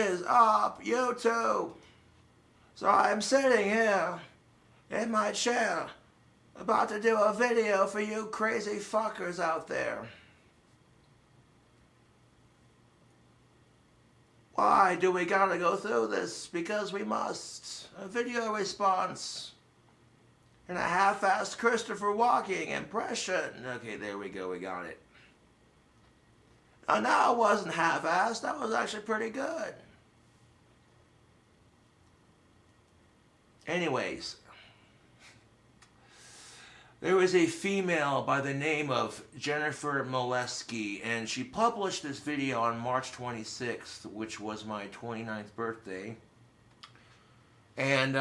Is up, YouTube. So I'm sitting here in my chair about to do a video for you crazy fuckers out there. Why do we gotta go through this? Because we must. A video response and a half-assed Christopher Walken impression. Okay, there we go, we got it. No, it wasn't half-assed. That was actually pretty good. Anyways, there was a female by the name of Jennifer Molesky, and she published this video on March 26th, which was my 29th birthday. And,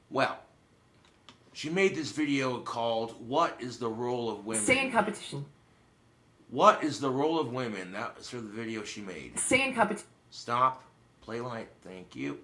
well, she made this video called, What is the Role of Women? Stay in competition. What is the role of women? That was for the video she made. Stay in competition. Stop. Play light. Thank you.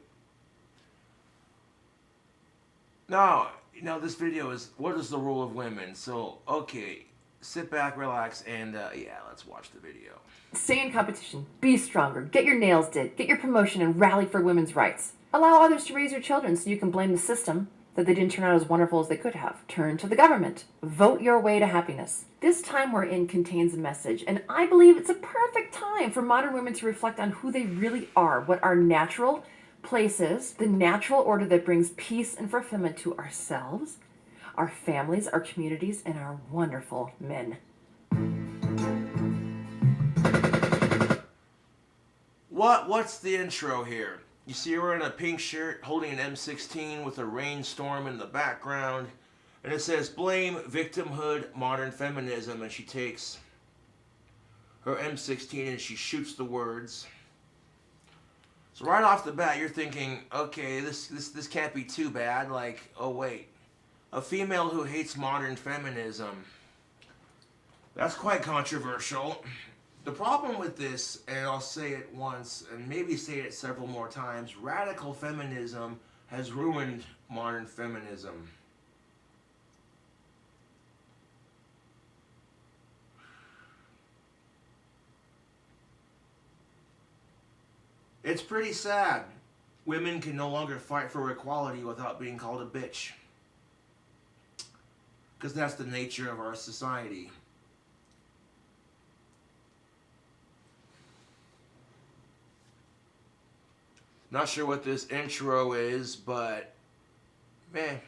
Now, this video is, what is the role of women? So, okay, sit back, relax, and, yeah, let's watch the video. Stay in competition. Be stronger. Get your nails did. Get your promotion and rally for women's rights. Allow others to raise your children so you can blame the system that they didn't turn out as wonderful as they could have. Turn to the government. Vote your way to happiness. This time we're in contains a message, and I believe it's a perfect time for modern women to reflect on who they really are, what our natural place is, the natural order that brings peace and fulfillment to ourselves, our families, our communities, and our wonderful men. What's the intro here? You see her in a pink shirt holding an M16 with a rainstorm in the background, and it says blame victimhood modern feminism, and she takes her M16 and she shoots the words. So right off the bat you're thinking, okay, this can't be too bad. Like, oh wait, a female who hates modern feminism. That's quite controversial. The problem with this, and I'll say it once and maybe say it several more times, radical feminism has ruined modern feminism. It's pretty sad. Women can no longer fight for equality without being called a bitch. Because that's the nature of our society. Not sure what this intro is, but man.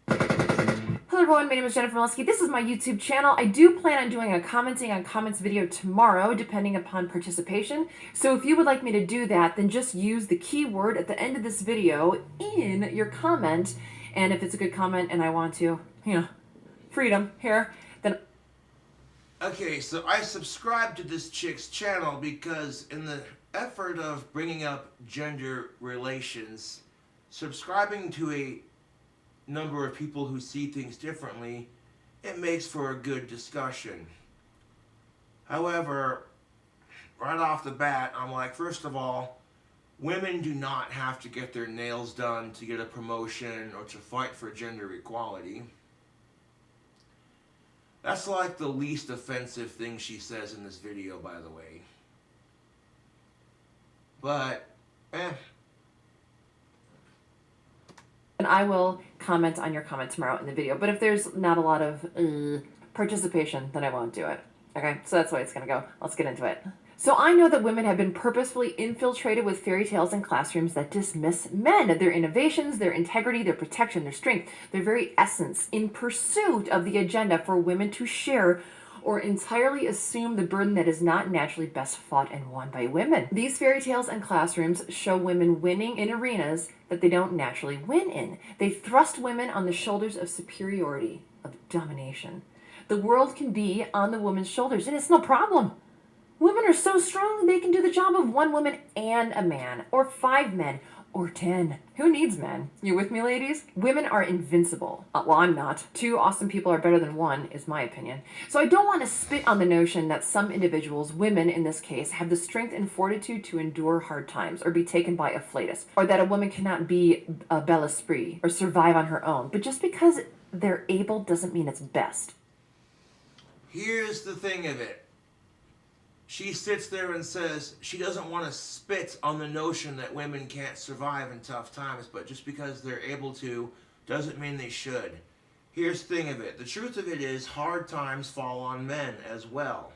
Hello everyone, my name is Jennifer Molesky. This is my YouTube channel. I do plan on doing a commenting on comments video tomorrow, depending upon participation. So if you would like me to do that, then just use the keyword at the end of this video in your comment. And if it's a good comment and I want to, freedom here, then... Okay, so I subscribe to this chick's channel because in the effort of bringing up gender relations, subscribing to a number of people who see things differently, it makes for a good discussion. However, right off the bat, I'm like, first of all, women do not have to get their nails done to get a promotion or to fight for gender equality. That's like the least offensive thing she says in this video, by the way. But, And I will comment on your comment tomorrow in the video. But if there's not a lot of participation, then I won't do it. Okay, so that's the way it's going to go. Let's get into it. So I know that women have been purposefully infiltrated with fairy tales in classrooms that dismiss men, their innovations, their integrity, their protection, their strength, their very essence, in pursuit of the agenda for women to share or entirely assume the burden that is not naturally best fought and won by women. These fairy tales and classrooms show women winning in arenas that they don't naturally win in. They thrust women on the shoulders of superiority, of domination. The world can be on the woman's shoulders, and it's no problem. Women are so strong they can do the job of one woman and a man, or 5 men, or 10. Who needs men? You with me, ladies? Women are invincible. Well, I'm not. 2 awesome people are better than 1, is my opinion. So I don't want to spit on the notion that some individuals, women in this case, have the strength and fortitude to endure hard times or be taken by a flatus, or that a woman cannot be a bel esprit or survive on her own. But just because they're able doesn't mean it's best. Here's the thing of it. she sits there and says she doesn't want to spit on the notion that women can't survive in tough times, but just because they're able to doesn't mean they should. Here's the thing of it. The truth of it is hard times fall on men as well.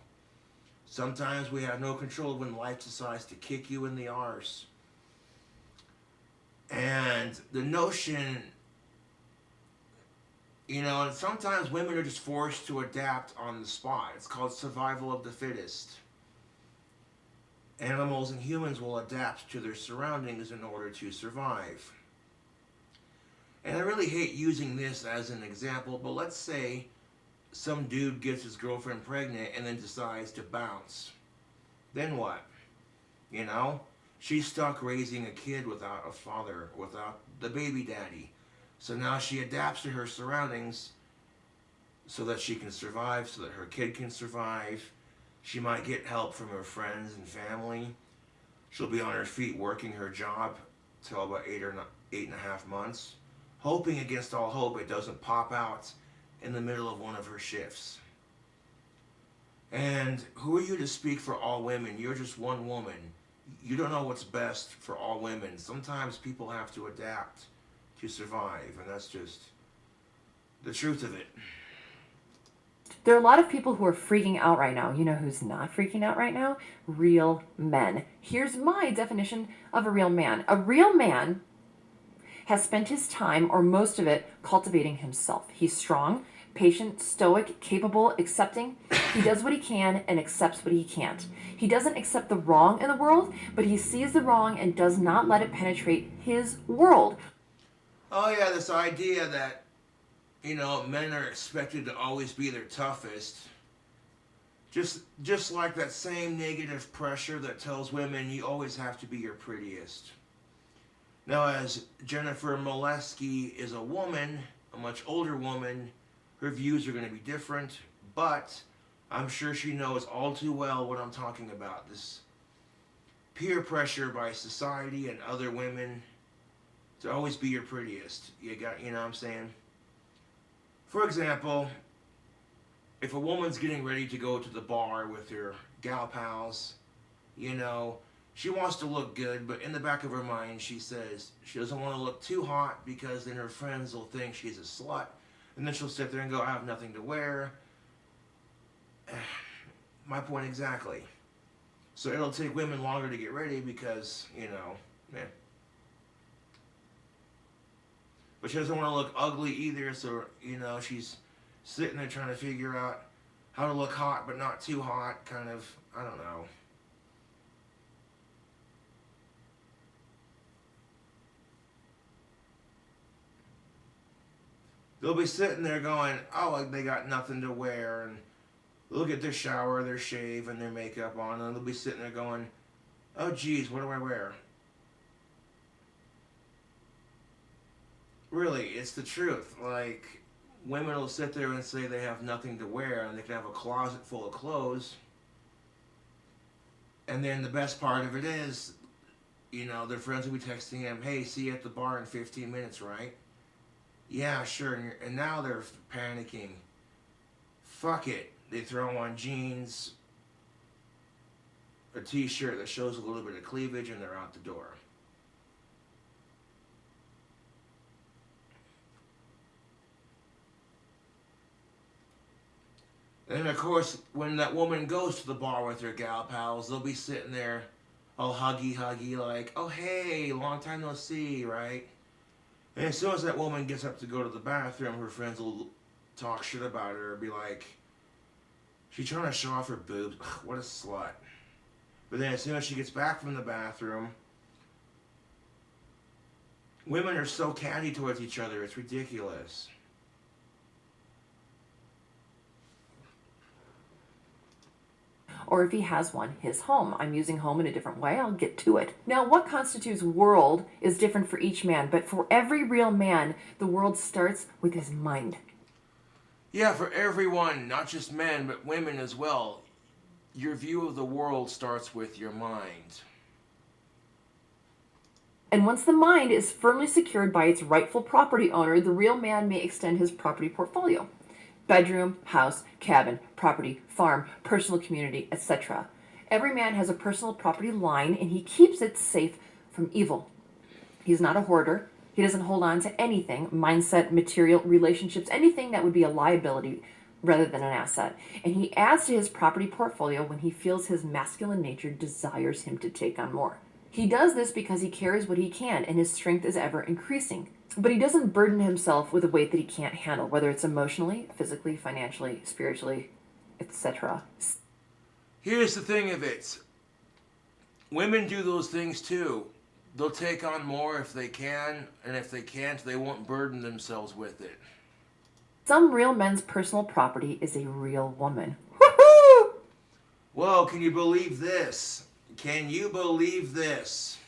Sometimes we have no control when life decides to kick you in the arse. And the notion, and sometimes women are just forced to adapt on the spot. It's called survival of the fittest. Animals and humans will adapt to their surroundings in order to survive. And I really hate using this as an example, but let's say some dude gets his girlfriend pregnant and then decides to bounce. Then what? She's stuck raising a kid without a father, without the baby daddy. So now she adapts to her surroundings so that she can survive, so that her kid can survive. She might get help from her friends and family. She'll be on her feet working her job till about 8.5 months, hoping against all hope it doesn't pop out in the middle of one of her shifts. And who are you to speak for all women? You're just one woman. You don't know what's best for all women. Sometimes people have to adapt to survive, and that's just the truth of it. There are a lot of people who are freaking out right now. You know who's not freaking out right now? Real men. Here's my definition of a real man. A real man has spent his time, or most of it, cultivating himself. He's strong, patient, stoic, capable, accepting. He does what he can and accepts what he can't. He doesn't accept the wrong in the world, but he sees the wrong and does not let it penetrate his world. Oh yeah, this idea that, men are expected to always be their toughest. Just like that same negative pressure that tells women you always have to be your prettiest. Now, as Jennifer Molesky is a woman, a much older woman, her views are going to be different, but I'm sure she knows all too well what I'm talking about. This peer pressure by society and other women to always be your prettiest. You know what I'm saying? For example, if a woman's getting ready to go to the bar with her gal pals, she wants to look good, but in the back of her mind, she says she doesn't want to look too hot because then her friends will think she's a slut. And then she'll sit there and go, I have nothing to wear. My point exactly. So it'll take women longer to get ready because, But she doesn't want to look ugly either, so, she's sitting there trying to figure out how to look hot but not too hot, kind of, I don't know. They'll be sitting there going, oh, like they got nothing to wear, and they'll get their shower, their shave, and their makeup on, and they'll be sitting there going, oh, geez, what do I wear? Really, it's the truth. Like, women will sit there and say they have nothing to wear, and they can have a closet full of clothes. And then the best part of it is, their friends will be texting them, hey, see you at the bar in 15 minutes, right? Yeah, sure. And now they're panicking. Fuck it. They throw on jeans, a t-shirt that shows a little bit of cleavage, and they're out the door. And of course, when that woman goes to the bar with her gal pals, they'll be sitting there all huggy, like, oh, hey, long time no see, right? And as soon as that woman gets up to go to the bathroom, her friends will talk shit about her, be like, she's trying to show off her boobs. Ugh, what a slut. But then as soon as she gets back from the bathroom, women are so catty towards each other, it's ridiculous. Or if he has one, his home. I'm using home in a different way. I'll get to it. Now, what constitutes world is different for each man, but for every real man, the world starts with his mind. Yeah, for everyone, not just men, but women as well. Your view of the world starts with your mind. And once the mind is firmly secured by its rightful property owner, the real man may extend his property portfolio. Bedroom, house, cabin, property, farm, personal community, etc. Every man has a personal property line, and he keeps it safe from evil. He's not a hoarder. He doesn't hold on to anything, mindset, material, relationships, anything that would be a liability rather than an asset. And he adds to his property portfolio when he feels his masculine nature desires him to take on more. He does this because he carries what he can, and his strength is ever increasing. But he doesn't burden himself with a weight that he can't handle, whether it's emotionally, physically, financially, spiritually, etc. Here's the thing of it. Women do those things too. They'll take on more if they can, and if they can't, they won't burden themselves with it. Some real men's personal property is a real woman. Woohoo! Whoa, can you believe this? Can you believe this?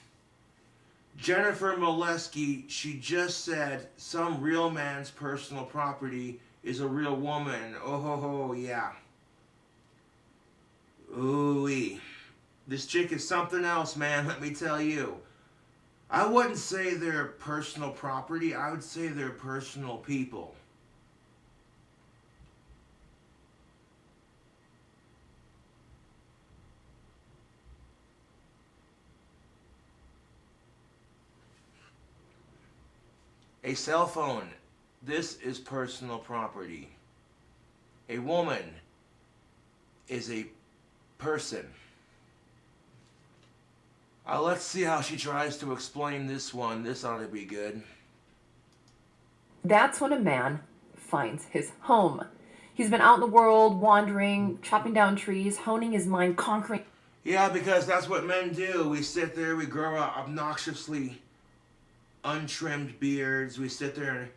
Jennifer Molesky, she just said some real man's personal property is a real woman. Oh ho ho, yeah. Ooh-wee. This chick is something else, man, let me tell you. I wouldn't say they're personal property, I would say they're personal people. A cell phone, this is personal property. A woman is a person. Let's see how she tries to explain this one. This ought to be good. That's when a man finds his home. He's been out in the world, wandering, chopping down trees, honing his mind, conquering. Yeah, because that's what men do. We sit there, we grow up obnoxiously untrimmed beards. We sit there and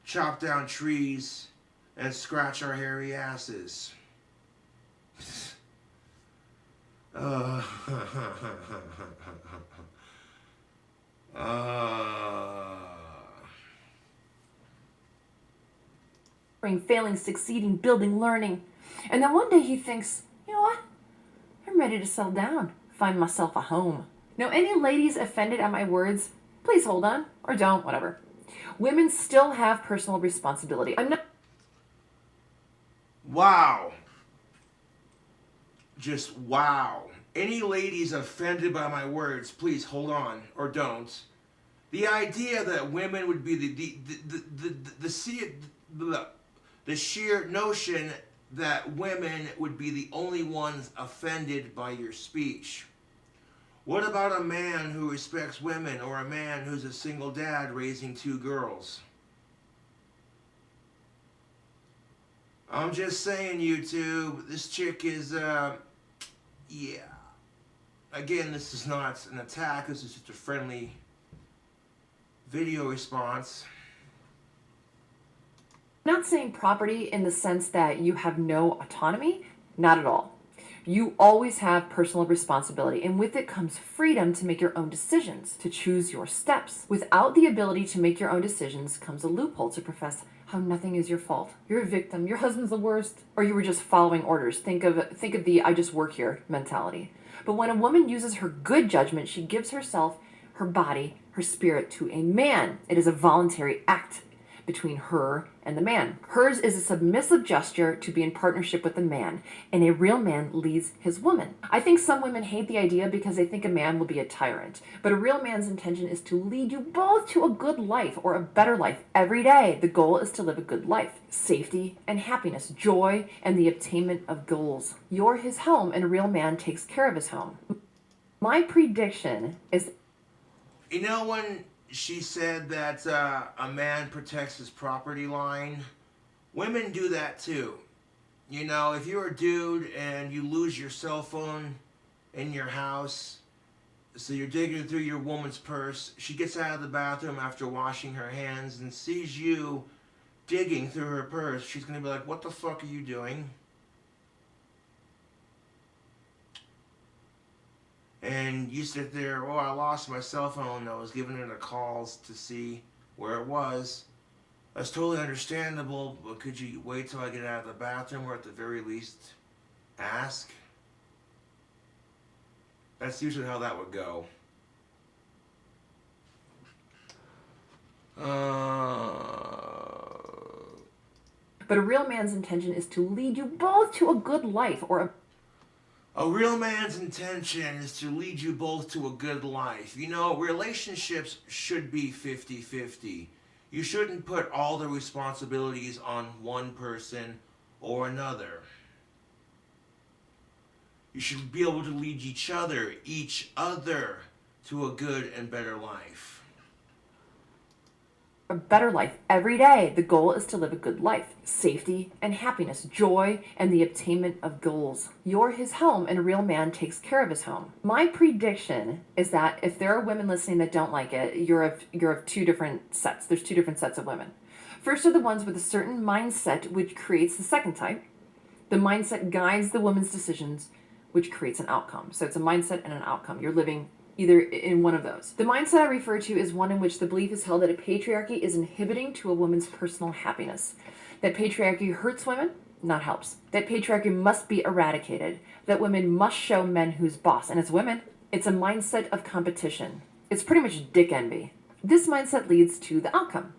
chop down trees and scratch our hairy asses. uh, Failing, succeeding, building, learning. And then one day he thinks, you know what? I'm ready to settle down, find myself a home. Now, any ladies offended at my words, please hold on, or don't, whatever. Women still have personal responsibility. I'm not. Wow. Just wow. Any ladies offended by my words, please hold on, or don't. The idea that women would be the sheer notion that women would be the only ones offended by your speech. What about a man who respects women, or a man who's a single dad raising 2 girls? I'm just saying, YouTube, this chick is, yeah. Again, this is not an attack, this is just a friendly video response. I'm not saying property in the sense that you have no autonomy, not at all. You always have personal responsibility, and with it comes freedom to make your own decisions, to choose your steps. Without the ability to make your own decisions comes a loophole to profess how nothing is your fault. You're a victim, your husband's the worst, or you were just following orders. Think of the I just work here mentality. But when a woman uses her good judgment, she gives herself, her body, her spirit to a man. It is a voluntary act between her and the man. Hers is a submissive gesture to be in partnership with the man, and a real man leads his woman. I think some women hate the idea because they think a man will be a tyrant, but a real man's intention is to lead you both to a good life, or a better life every day. The goal is to live a good life, safety and happiness, joy and the attainment of goals. You're his home, and a real man takes care of his home. My prediction is, you know, when she said that a man protects his property line, women do that too. You know, if you're a dude and you lose your cell phone in your house, so you're digging through your woman's purse, she gets out of the bathroom after washing her hands and sees you digging through her purse, she's going to be like, what the fuck are you doing? And you sit there, oh, I lost my cell phone. I was giving it a calls to see where it was. That's totally understandable, but could you wait till I get out of the bathroom, or at the very least ask? That's usually how that would go. but a real man's intention is to lead you both to a good life, or a A real man's intention is to lead you both to a good life. You know, relationships should be 50-50. You shouldn't put all the responsibilities on one person or another. You should be able to lead each other to a good and better life. A better life every day. The goal is to live a good life, safety and happiness, joy and the attainment of goals. You're his home and a real man takes care of his home. My prediction is that if there are women listening that don't like it, you're of two different sets. There's two different sets of women. First are the ones with a certain mindset, which creates the second type. The mindset guides the woman's decisions, which creates an outcome. So it's a mindset and an outcome. You're living either in one of those. The mindset I refer to is one in which the belief is held that a patriarchy is inhibiting to a woman's personal happiness. That patriarchy hurts women, not helps. That patriarchy must be eradicated. That women must show men who's boss. And it's women. It's a mindset of competition. It's pretty much dick envy. This mindset leads to the outcome.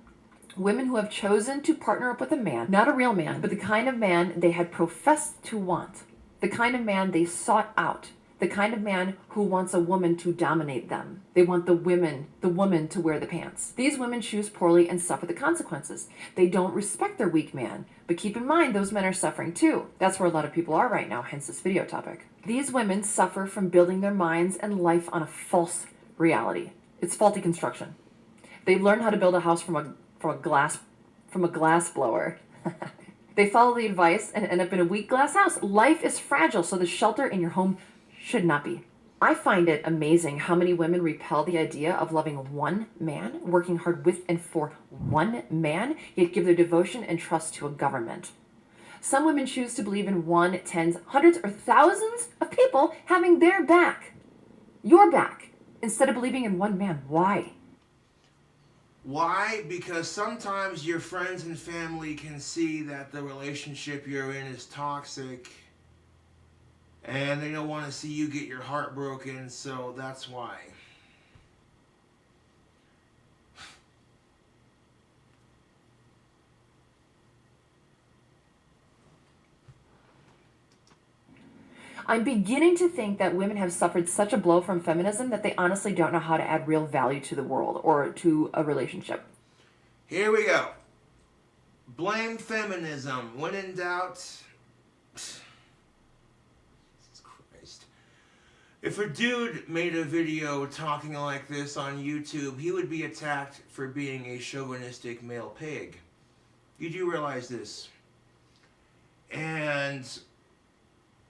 Women who have chosen to partner up with a man, not a real man, but the kind of man they had professed to want. The kind of man they sought out. The kind of man who wants a woman to dominate them. They want the woman to wear the pants. These women choose poorly and suffer the consequences. They don't respect their weak man. But keep in mind, those men are suffering too. That's where a lot of people are right now, hence this video topic. These women suffer from building their minds and life on a false reality. It's faulty construction. They've learned how to build a house from a glass blower. They follow the advice and end up in a weak glass house. Life is fragile, so the shelter in your home should not be. I find it amazing how many women repel the idea of loving one man, working hard with and for one man, yet give their devotion and trust to a government. Some women choose to believe in one, tens, hundreds, or thousands of people having their back, your back, instead of believing in one man. Why? Why? Because sometimes your friends and family can see that the relationship you're in is toxic and they don't want to see you get your heart broken, so that's why. I'm beginning to think that women have suffered such a blow from feminism that they honestly don't know how to add real value to the world or to a relationship. Here we go. Blame feminism. When in doubt... Jesus Christ. If a dude made a video talking like this on YouTube, he would be attacked for being a chauvinistic male pig. You do realize this. And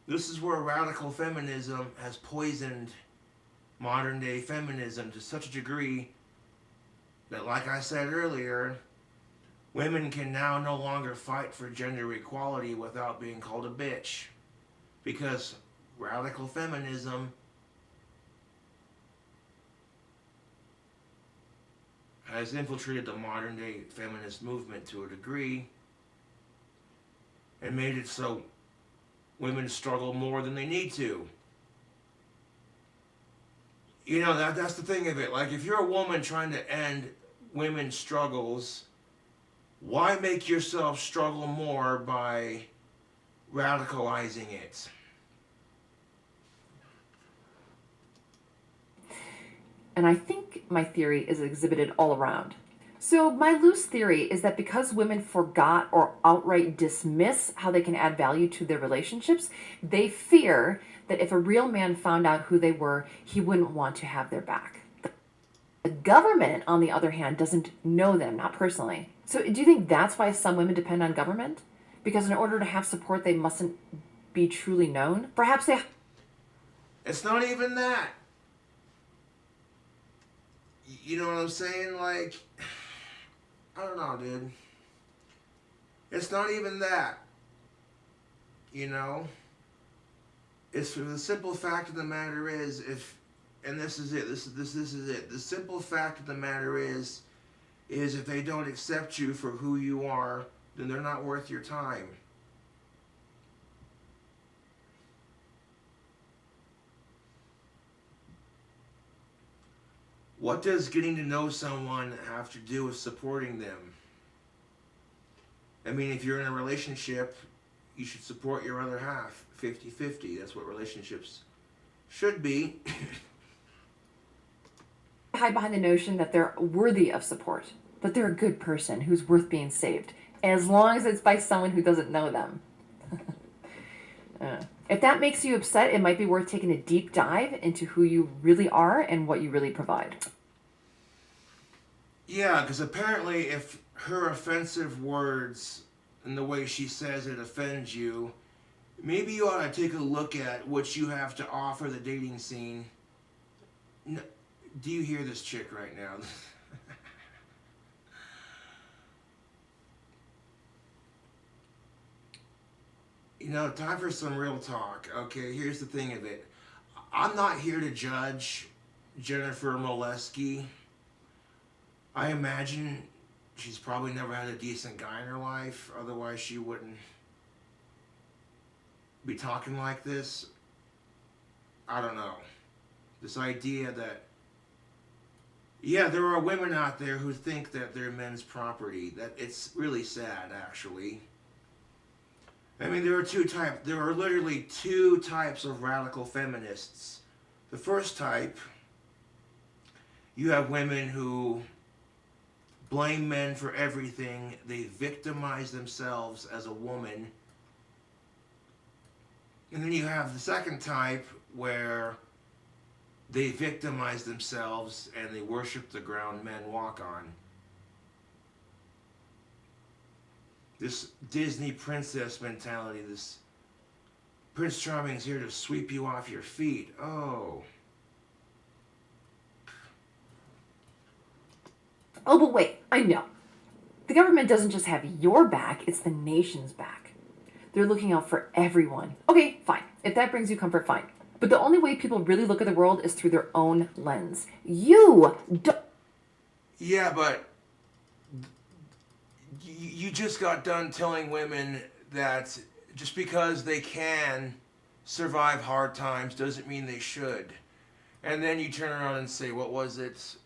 this is where radical feminism has poisoned modern day feminism to such a degree that, like I said earlier, women can now no longer fight for gender equality without being called a bitch. Because radical feminism has infiltrated the modern day feminist movement to a degree and made it so women struggle more than they need to. You know, that's the thing of it. Like, if you're a woman trying to end women's struggles, why make yourself struggle more by radicalizing it? And I think my theory is exhibited all around. So my loose theory is that because women forgot or outright dismiss how they can add value to their relationships, they fear that if a real man found out who they were, he wouldn't want to have their back. The government, on the other hand, doesn't know them, not personally. So do you think that's why some women depend on government? Because in order to have support, they mustn't be truly known? Perhaps they... It's not even that. You know what I'm saying? Like, I don't know, dude. It's not even that. You know? It's for the simple fact of the matter is, and this is it. This is it. The simple fact of the matter is if they don't accept you for who you are, then they're not worth your time. What does getting to know someone have to do with supporting them? I mean, if you're in a relationship you should support your other half 50-50. That's what relationships should be. Hide behind the notion that they're worthy of support, that they're a good person who's worth being saved, as long as it's by someone who doesn't know them. If that makes you upset, it might be worth taking a deep dive into who you really are and what you really provide. Yeah, because apparently if her offensive words and the way she says it offends you, maybe you ought to take a look at what you have to offer the dating scene. No, do you hear this chick right now? You know, time for some real talk. Okay, here's the thing of it. I'm not here to judge Jennifer Molesky. I imagine she's probably never had a decent guy in her life. Otherwise, she wouldn't be talking like this. I don't know. This idea that, yeah, there are women out there who think that they're men's property. That it's really sad, actually. I mean, there are literally two types of radical feminists. The first type, you have women who blame men for everything. They victimize themselves as a woman. And then you have the second type where they victimize themselves and they worship the ground men walk on. This Disney princess mentality, this Prince Charming's here to sweep you off your feet. Oh. Oh, but wait, I know. The government doesn't just have your back, it's the nation's back. They're looking out for everyone. Okay, fine. If that brings you comfort, fine. But the only way people really look at the world is through their own lens. You don't. Yeah, but you just got done telling women that just because they can survive hard times doesn't mean they should. And then you turn around and say, what was it?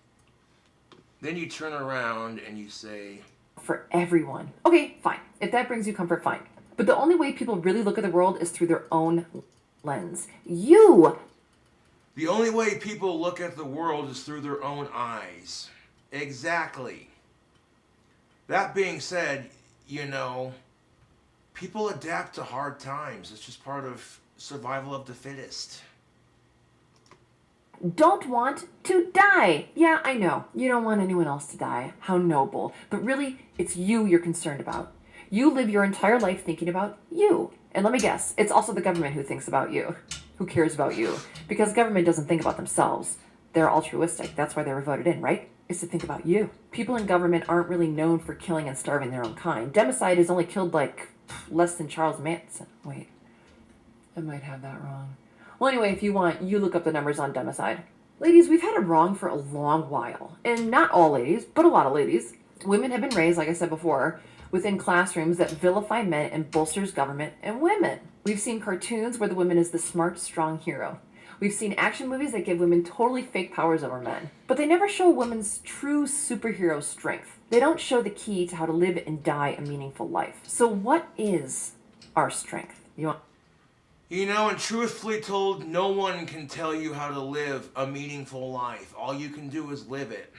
Then you turn around and you say, for everyone. Okay, fine. If that brings you comfort, fine. But the only way people really look at the world is through their own lens. You. The only way people look at the world is through their own eyes. Exactly. That being said, you know, people adapt to hard times. It's just part of survival of the fittest. Don't want to die. Yeah, I know. You don't want anyone else to die. How noble. But really, it's you you're concerned about. You live your entire life thinking about you. And let me guess, it's also the government who thinks about you, who cares about you. Because government doesn't think about themselves. They're altruistic. That's why they were voted in, right? Is to think about you. People in government aren't really known for killing and starving their own kind. Democide is only killed like less than Charles Manson. Wait, I might have that wrong. Well, anyway, if you want, you look up the numbers on democide. Ladies, we've had it wrong for a long while. And not all ladies, but a lot of ladies. Women have been raised, like I said before, within classrooms that vilify men and bolsters government and women. We've seen cartoons where the woman is the smart, strong hero. We've seen action movies that give women totally fake powers over men. But they never show women's true superhero strength. They don't show the key to how to live and die a meaningful life. So what is our strength? You know, and truthfully told, no one can tell you how to live a meaningful life. All you can do is live it.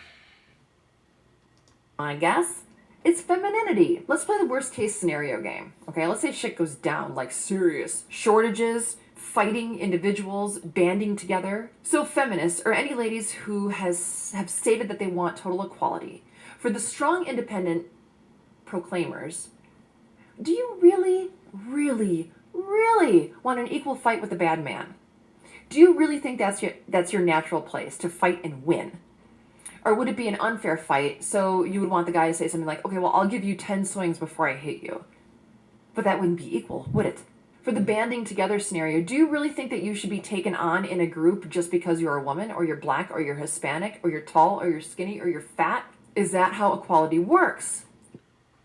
I guess it's femininity. Let's play the worst case scenario game. Okay, let's say shit goes down, like serious shortages, fighting individuals, banding together. So feminists, or any ladies who have stated that they want total equality, for the strong independent proclaimers, do you really, really, really want an equal fight with the bad man? Do you really think that's your natural place, to fight and win? Or would it be an unfair fight, so you would want the guy to say something like, okay, well, I'll give you 10 swings before I hit you. But that wouldn't be equal, would it? For the banding together scenario, do you really think that you should be taken on in a group just because you're a woman, or you're black, or you're Hispanic, or you're tall, or you're skinny, or you're fat? Is that how equality works?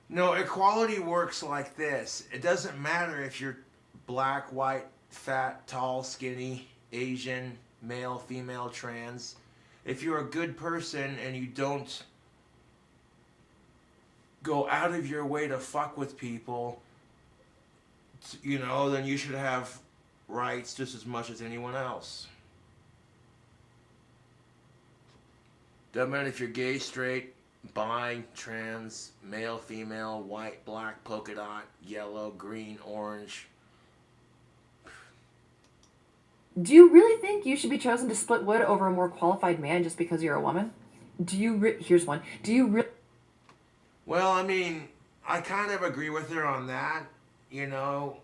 No, equality works like this. It doesn't matter if you're black, white, fat, tall, skinny, Asian, male, female, trans. If you're a good person and you don't go out of your way to fuck with people, you know, then you should have rights just as much as anyone else. Doesn't matter if you're gay, straight, bi, trans, male, female, white, black, polka dot, yellow, green, orange. Do you really think you should be chosen to split wood over a more qualified man just because you're a woman? Here's one. Do you really... Well, I mean, I kind of agree with her on that. You know,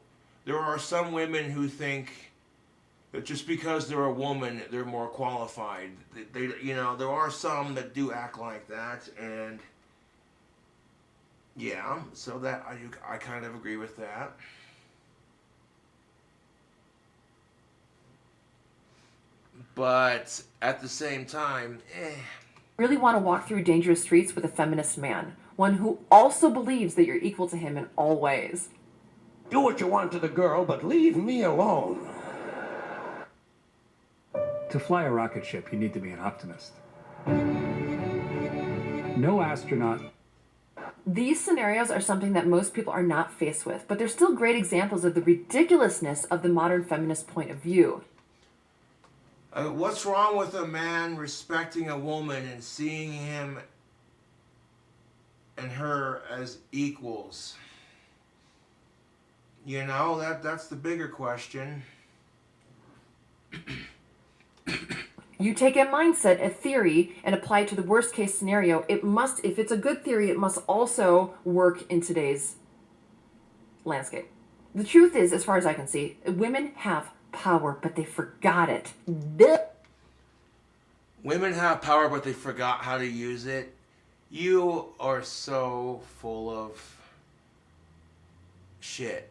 there are some women who think that just because they're a woman, they're more qualified. You know, there are some that do act like that, and yeah, so that I kind of agree with that. But at the same time, really want to walk through dangerous streets with a feminist man, one who also believes that you're equal to him in all ways? Do what you want to the girl, but leave me alone. To fly a rocket ship, you need to be an optimist. No astronaut. These scenarios are something that most people are not faced with, but they're still great examples of the ridiculousness of the modern feminist point of view. What's wrong with a man respecting a woman and seeing him and her as equals? You know, that's the bigger question. You take a mindset, a theory, and apply it to the worst case scenario. If it's a good theory, it must also work in today's landscape. The truth is, as far as I can see, women have power, but they forgot it. Women have power, but they forgot how to use it. You are so full of shit.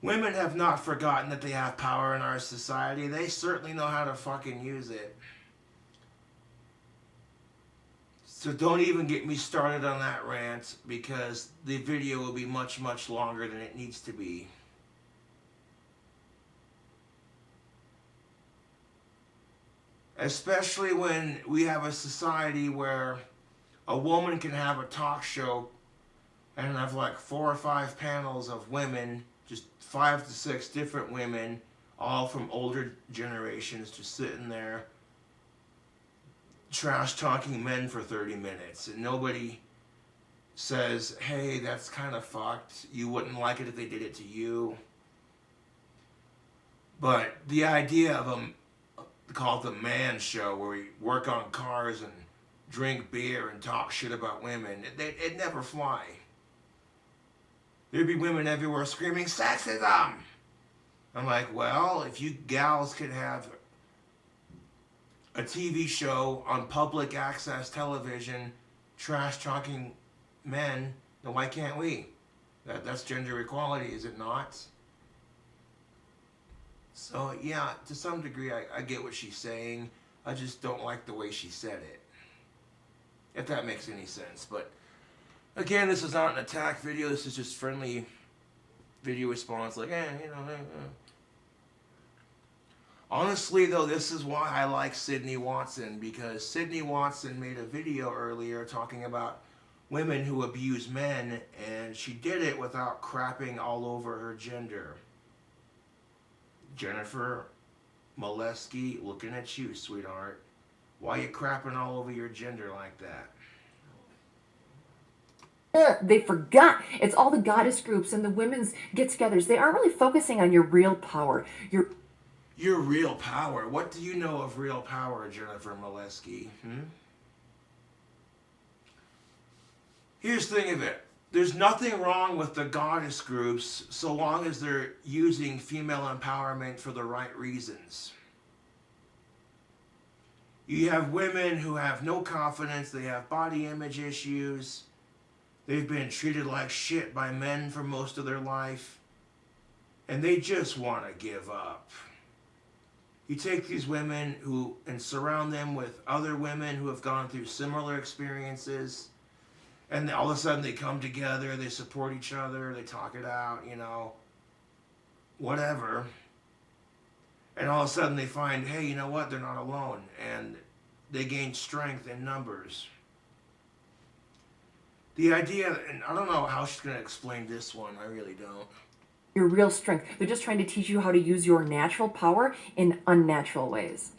Women have not forgotten that they have power in our society. They certainly know how to fucking use it. So don't even get me started on that rant, because the video will be much, much longer than it needs to be. Especially when we have a society where a woman can have a talk show and have like 4 or 5 panels of women, just 5 to 6 different women, all from older generations, just sitting there trash talking men for 30 minutes, and nobody says, hey, that's kind of fucked, you wouldn't like it if they did it to you. But the idea of called the man show, where we work on cars and drink beer and talk shit about women, it'd never fly. There'd be women everywhere screaming sexism. I'm like, well, if you gals could have a TV show on public access television trash talking men, then why can't we? That's gender equality, is it not? So yeah, to some degree I get what she's saying. I just don't like the way she said it, if that makes any sense. But again, this is not an attack video. This is just friendly video response, like, you know. Honestly, though, this is why I like Sydney Watson, because Sydney Watson made a video earlier talking about women who abuse men, and she did it without crapping all over her gender. Jennifer Molesky, looking at you, sweetheart. Why you crapping all over your gender like that? They forgot. It's all the goddess groups and the women's get-togethers. They aren't really focusing on your real power. Your real power? What do you know of real power, Jennifer Molesky? Here's the thing of it. There's nothing wrong with the goddess groups so long as they're using female empowerment for the right reasons. You have women who have no confidence, they have body image issues, they've been treated like shit by men for most of their life, and they just want to give up. You take these women and surround them with other women who have gone through similar experiences, and all of a sudden they come together, they support each other, they talk it out, you know, whatever. And all of a sudden they find, hey, you know what, they're not alone. And they gain strength in numbers. The idea, and I don't know how she's going to explain this one. I really don't. Your real strength. They're just trying to teach you how to use your natural power in unnatural ways.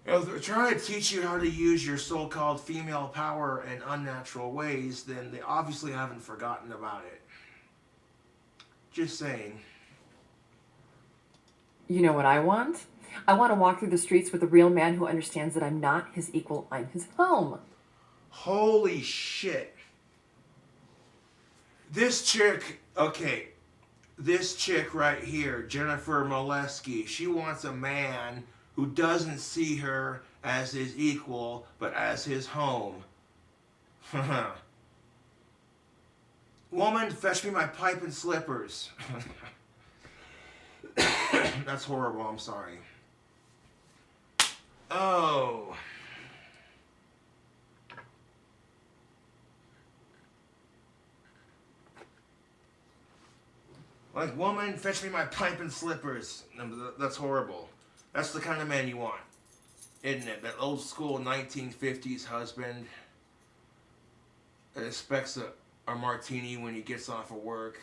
If they're trying to teach you how to use your so-called female power in unnatural ways, then they obviously haven't forgotten about it. Just saying. You know what I want? I want to walk through the streets with a real man who understands that I'm not his equal, I'm his home. Holy shit. This chick, okay, this chick right here, Jennifer Molesky, she wants a man who doesn't see her as his equal, but as his home. Woman, fetch me my pipe and slippers. That's horrible, I'm sorry. Oh. Like, woman, fetch me my pipe and slippers. That's horrible. That's the kind of man you want, isn't it? That old school 1950s husband that expects a martini when he gets off of work.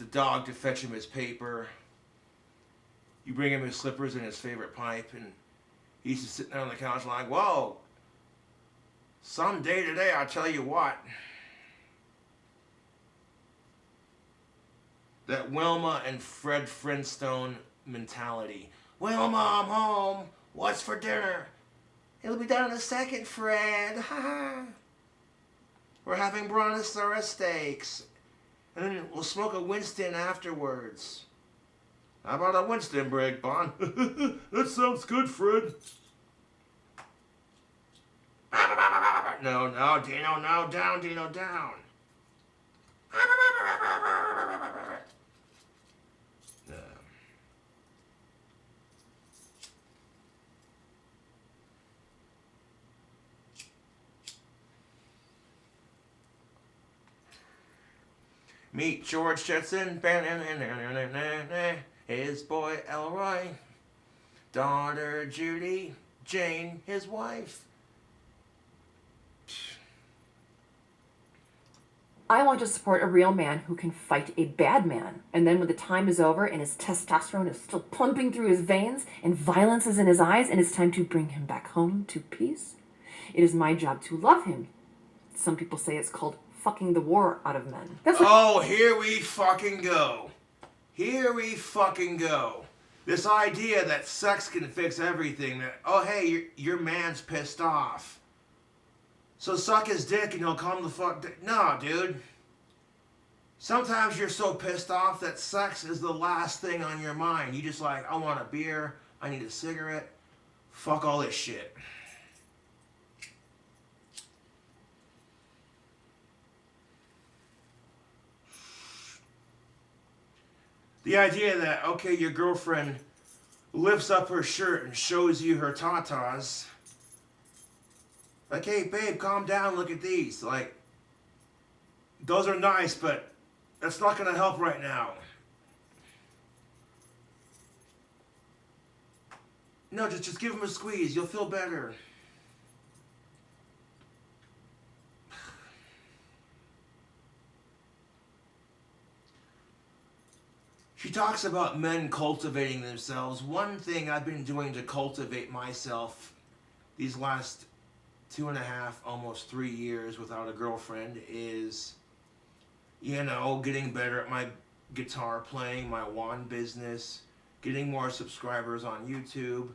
The dog to fetch him his paper. You bring him his slippers and his favorite pipe, and he's just sitting there on the couch like, whoa, someday today, I'll tell you what. That Wilma and Fred Flintstone mentality. Wilma, I'm home. What's for dinner? It'll be done in a second, Fred. We're having brontosaurus steaks. And then we'll smoke a Winston afterwards. How about a Winston break, Bon? That sounds good, Fred. No, Dino, no, down, Dino, down. Meet George Jetson, his boy Elroy, daughter Judy, Jane, his wife. I want to support a real man who can fight a bad man. And then when the time is over and his testosterone is still pumping through his veins and violence is in his eyes and it's time to bring him back home to peace, it is my job to love him. Some people say it's called fucking the war out of men. Oh, here we fucking go. Here we fucking go. This idea that sex can fix everything. That, oh, hey, your man's pissed off, so suck his dick and he'll calm the fuck down. No, dude. Sometimes you're so pissed off that sex is the last thing on your mind. You just like, I want a beer. I need a cigarette. Fuck all this shit. The idea that, okay, your girlfriend lifts up her shirt and shows you her tatas. Like, hey, babe, calm down, look at these. Like, those are nice, but that's not going to help right now. No, just give him a squeeze. You'll feel better. She talks about men cultivating themselves. One thing I've been doing to cultivate myself these last 2.5, almost 3 years without a girlfriend is, you know, getting better at my guitar playing, my wand business, getting more subscribers on YouTube,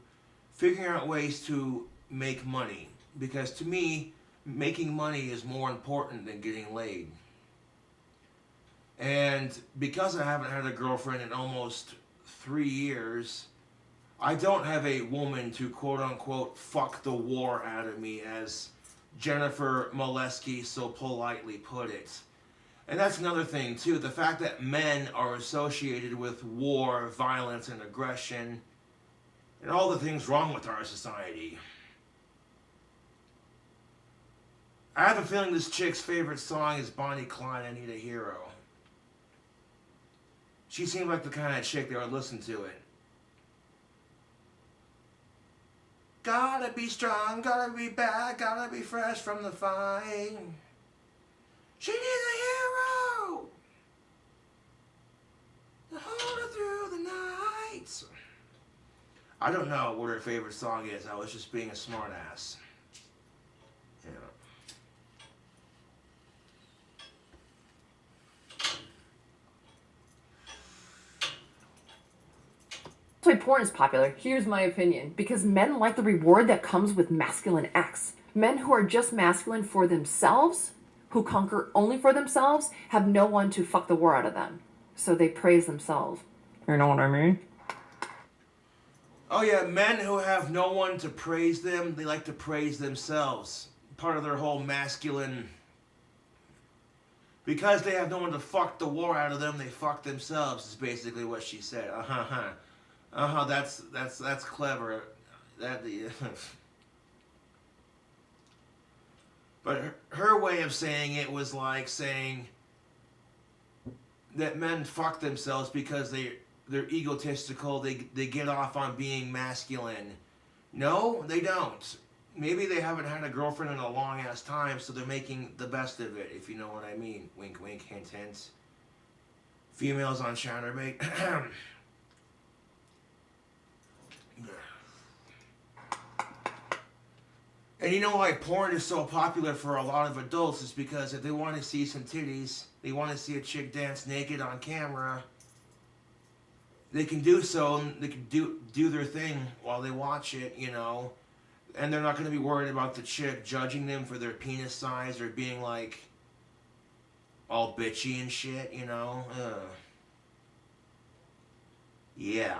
figuring out ways to make money. Because to me, making money is more important than getting laid. And because I haven't had a girlfriend in almost 3 years, I don't have a woman to quote-unquote fuck the war out of me, as Jennifer Molesky so politely put it. And that's another thing, too. The fact that men are associated with war, violence, and aggression, and all the things wrong with our society. I have a feeling this chick's favorite song is Bonnie Clyde, I Need a Hero. She seemed like the kind of chick that would listen to it. God Gotta be strong, gotta be bad, gotta be fresh from the fight. She needs a hero to hold her through the night. I don't know what her favorite song is. I was just being a smartass. Yeah. That's why porn is popular. Here's my opinion. Because men like the reward that comes with masculine acts. Men who are just masculine for themselves, who conquer only for themselves, have no one to fuck the war out of them. So they praise themselves. You know what I mean? Oh yeah, men who have no one to praise them, they like to praise themselves. Part of their whole masculine... Because they have no one to fuck the war out of them, they fuck themselves, is basically what she said. That's clever. But her way of saying it was like saying that men fuck themselves because they're egotistical, they get off on being masculine. No, they don't. Maybe they haven't had a girlfriend in a long ass time, so they're making the best of it, if you know what I mean. Wink, wink, hint, hint. Females on Chatterbait. And you know why porn is so popular for a lot of adults is because if they want to see some titties, they want to see a chick dance naked on camera, they can do so, and they can do their thing while they watch it, you know. And they're not going to be worried about the chick judging them for their penis size or being like all bitchy and shit, you know. Yeah.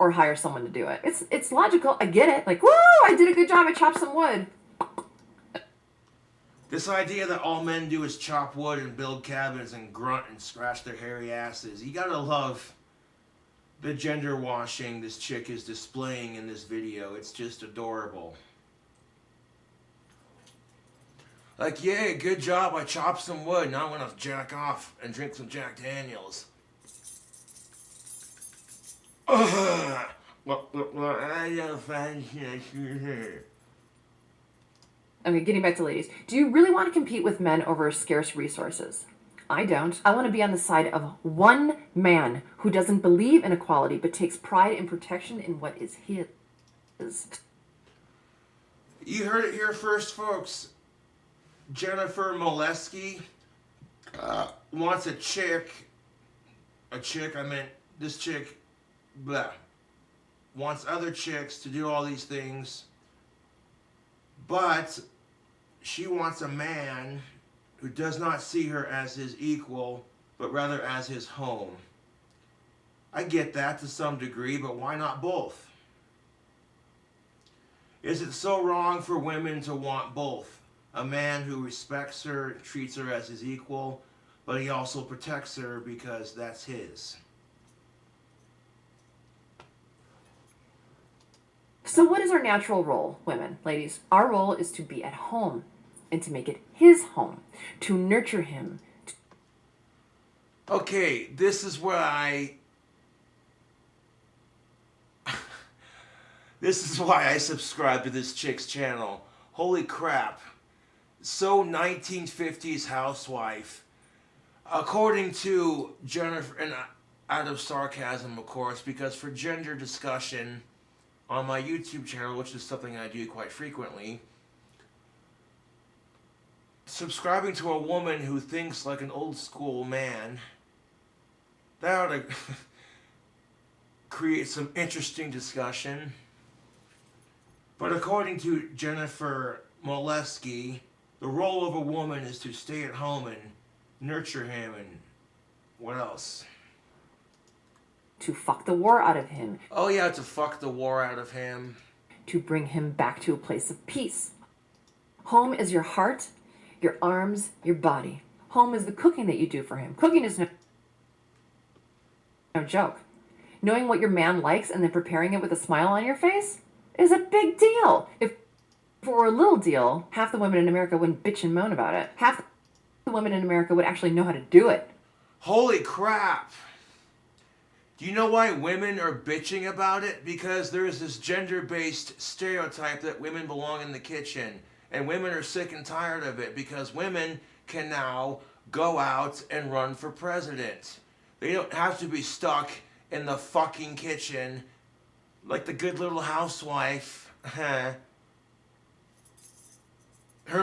Or hire someone to do it. It's logical. I get it. Like, woo, I did a good job. I chopped some wood. This idea that all men do is chop wood and build cabins and grunt and scratch their hairy asses. You gotta love the gender washing this chick is displaying in this video. It's just adorable. Like, yay, good job. I chopped some wood. Now I'm gonna jack off and drink some Jack Daniels. Okay, getting back to ladies. Do you really want to compete with men over scarce resources? I don't. I want to be on the side of one man who doesn't believe in equality but takes pride in protection in what is his. You heard it here first, folks. Jennifer Molesky wants this chick, blah, wants other chicks to do all these things, but she wants a man who does not see her as his equal, but rather as his home. I get that to some degree, but why not both? Is it so wrong for women to want both? A man who respects her, treats her as his equal, but he also protects her because that's his. So what is our natural role, women, ladies? Our role is to be at home and to make it his home, to nurture him. Okay, this is why I subscribe to this chick's channel. Holy crap. So 1950s housewife. According to Jennifer, and out of sarcasm, of course, because for gender discussion on my YouTube channel, which is something I do quite frequently, subscribing to a woman who thinks like an old school man, that ought to create some interesting discussion. But according to Jennifer Molesky, the role of a woman is to stay at home and nurture him and what else? To fuck the war out of him. Oh yeah, to fuck the war out of him. To bring him back to a place of peace. Home is your heart, your arms, your body. Home is the cooking that you do for him. Cooking is no joke. Knowing what your man likes and then preparing it with a smile on your face is a big deal. If for a little deal, half the women in America wouldn't bitch and moan about it. Half the women in America would actually know how to do it. Holy crap. Do you know why women are bitching about it? Because there's this gender-based stereotype that women belong in the kitchen. And women are sick and tired of it because women can now go out and run for president. They don't have to be stuck in the fucking kitchen like the good little housewife. Her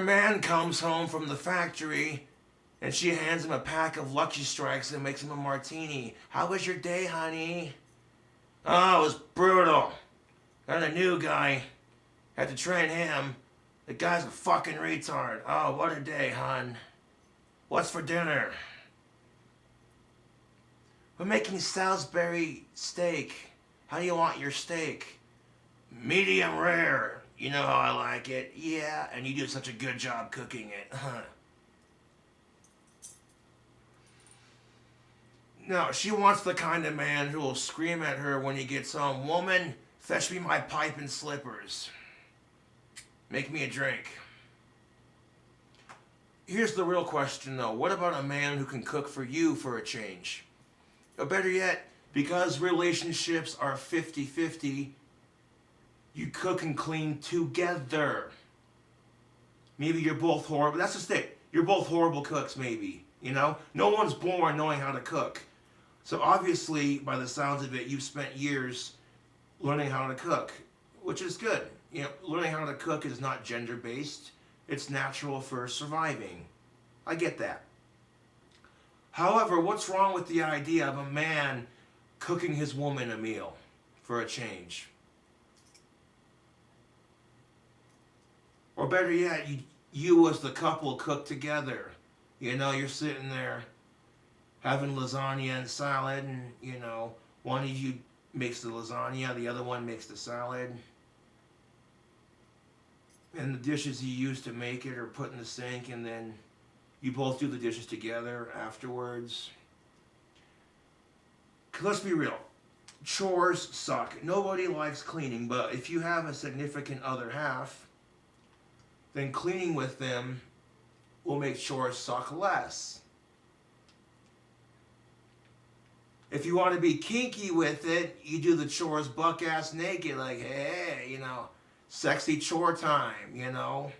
man comes home from the factory and she hands him a pack of Lucky Strikes and makes him a martini. How was your day, honey? Oh, it was brutal. Got a new guy. Had to train him. The guy's a fucking retard. Oh, what a day, hon. What's for dinner? We're making Salisbury steak. How do you want your steak? Medium rare. You know how I like it. Yeah, and you do such a good job cooking it. No, she wants the kind of man who will scream at her when he gets home, "Woman, fetch me my pipe and slippers. Make me a drink." Here's the real question though. What about a man who can cook for you for a change? Or better yet, because relationships are 50-50, you cook and clean together. Maybe you're both horrible. That's just it. You're both horrible cooks, maybe. You know? No one's born knowing how to cook. So obviously, by the sounds of it, you've spent years learning how to cook, which is good. You know, learning how to cook is not gender-based. It's natural for surviving. I get that. However, what's wrong with the idea of a man cooking his woman a meal for a change? Or better yet, you as the couple cook together. You know, you're sitting there having lasagna and salad, and, you know, one of you makes the lasagna, the other one makes the salad. And the dishes you use to make it are put in the sink, and then you both do the dishes together afterwards. 'Cause let's be real. Chores suck. Nobody likes cleaning, but if you have a significant other half, then cleaning with them will make chores suck less. If you want to be kinky with it, you do the chores buck-ass naked, like, hey, you know, sexy chore time, you know.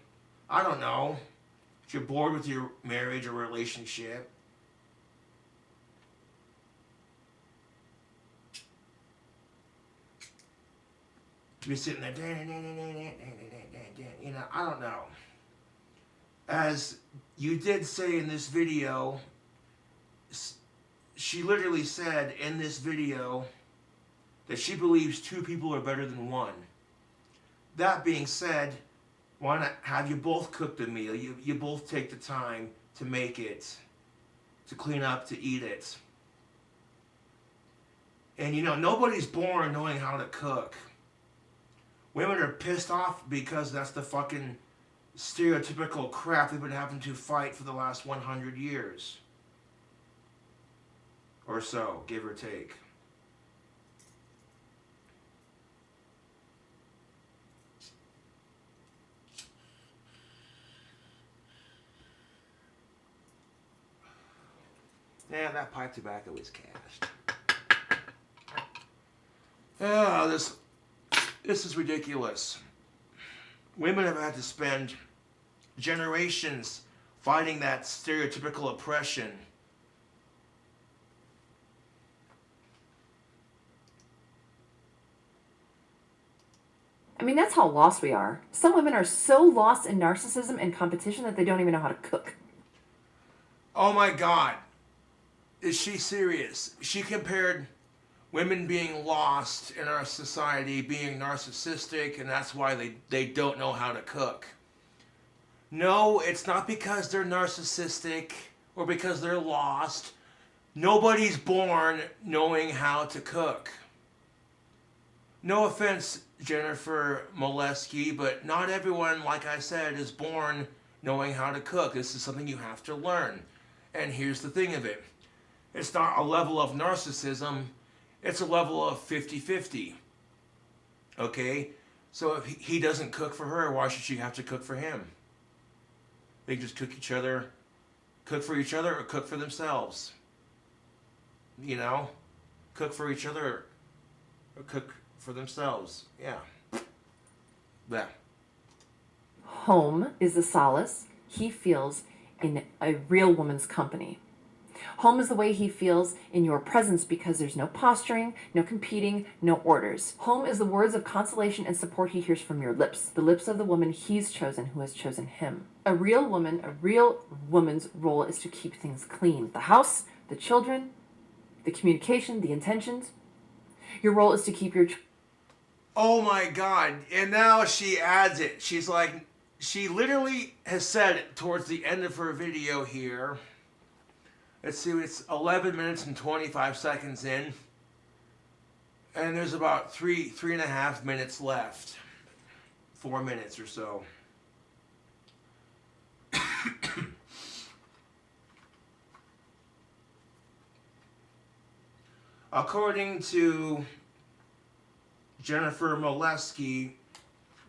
I don't know. If you're bored with your marriage or relationship. To be sitting there, you know, I don't know. As you did say in this video, she literally said in this video that she believes two people are better than one. That being said, why not have you both cook the meal? You both take the time to make it, to clean up, to eat it. And you know, nobody's born knowing how to cook. Women are pissed off because that's the fucking stereotypical crap they've been having to fight for the last 100 years. Or so, give or take. Yeah, that pipe tobacco is cashed. Oh, this is ridiculous. Women have had to spend generations fighting that stereotypical oppression. I mean, that's how lost we are. Some women are so lost in narcissism and competition that they don't even know how to cook. Oh my God. Is she serious? She compared women being lost in our society being narcissistic, and that's why they don't know how to cook. No, it's not because they're narcissistic or because they're lost. Nobody's born knowing how to cook. No offense, Jennifer Molesky, but not everyone, like I said, is born knowing how to cook. This is something you have to learn. And here's the thing of it. It's not a level of narcissism. It's a level of 50-50. Okay? So if he doesn't cook for her, why should she have to cook for him? They can just cook for each other, or cook for themselves. You know? cook for each other or cook for themselves. Yeah. Yeah. Home is the solace he feels in a real woman's company. Home is the way he feels in your presence because there's no posturing, no competing, no orders. Home is the words of consolation and support he hears from your lips, the lips of the woman he's chosen who has chosen him. A real woman's role is to keep things clean. The house, the children, the communication, the intentions. Your role is to keep your... Oh my God. And now she adds it. She's like, she literally has said it towards the end of her video here. Let's see, it's 11 minutes and 25 seconds in. And there's about three and a half minutes left. 4 minutes or so. According to Jennifer Molesky,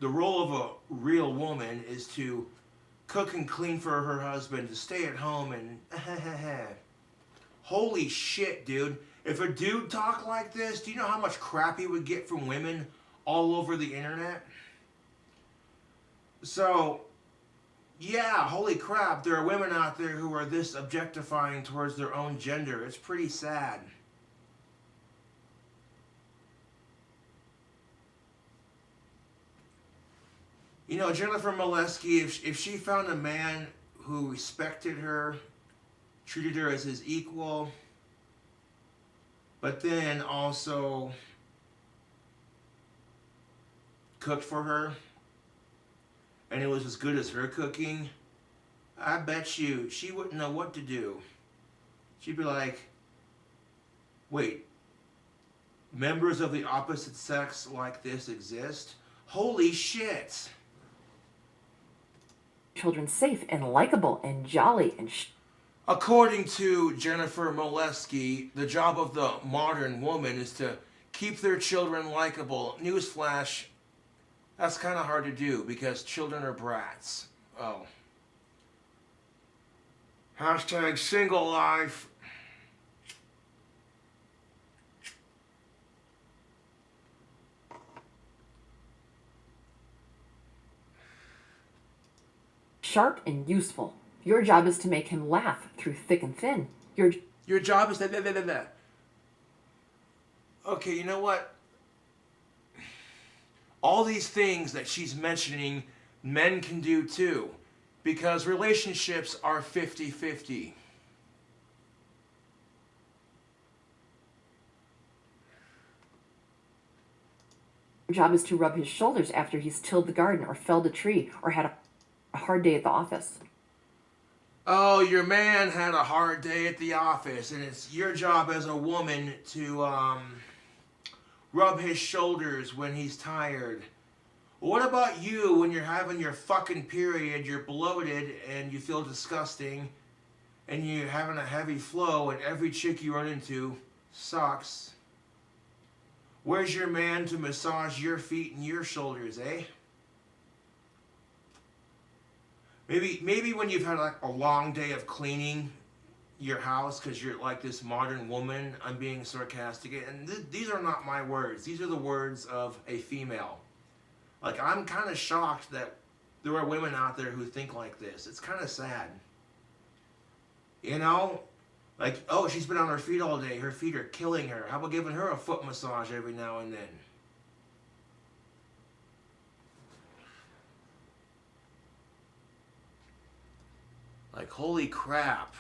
the role of a real woman is to cook and clean for her husband, to stay at home and holy shit, dude. If a dude talked like this, do you know how much crap he would get from women all over the internet? So, yeah, holy crap, there are women out there who are this objectifying towards their own gender. It's pretty sad. You know, Jennifer Molesky, if she found a man who respected her, treated her as his equal, but then also cooked for her, and it was as good as her cooking, I bet you she wouldn't know what to do. She'd be like, wait, members of the opposite sex like this exist? Holy shit! Children safe and likable and jolly and... According to Jennifer Molesky, the job of the modern woman is to keep their children likable. Newsflash, that's kind of hard to do because children are brats. Oh. Hashtag single life. Sharp and useful. Your job is to make him laugh through thick and thin. Your job is that. Okay, you know what? All these things that she's mentioning, men can do too. Because relationships are 50-50. Your job is to rub his shoulders after he's tilled the garden or felled a tree or had a hard day at the office. Oh, your man had a hard day at the office, and it's your job as a woman to rub his shoulders when he's tired. What about you when you're having your fucking period, you're bloated and you feel disgusting, and you're having a heavy flow, and every chick you run into sucks? Where's your man to massage your feet and your shoulders, eh? Maybe when you've had like a long day of cleaning your house because you're like this modern woman, I'm being sarcastic, and these are not my words. These are the words of a female. Like, I'm kind of shocked that there are women out there who think like this. It's kind of sad. You know? Like, oh, she's been on her feet all day. Her feet are killing her. How about giving her a foot massage every now and then? Like, holy crap.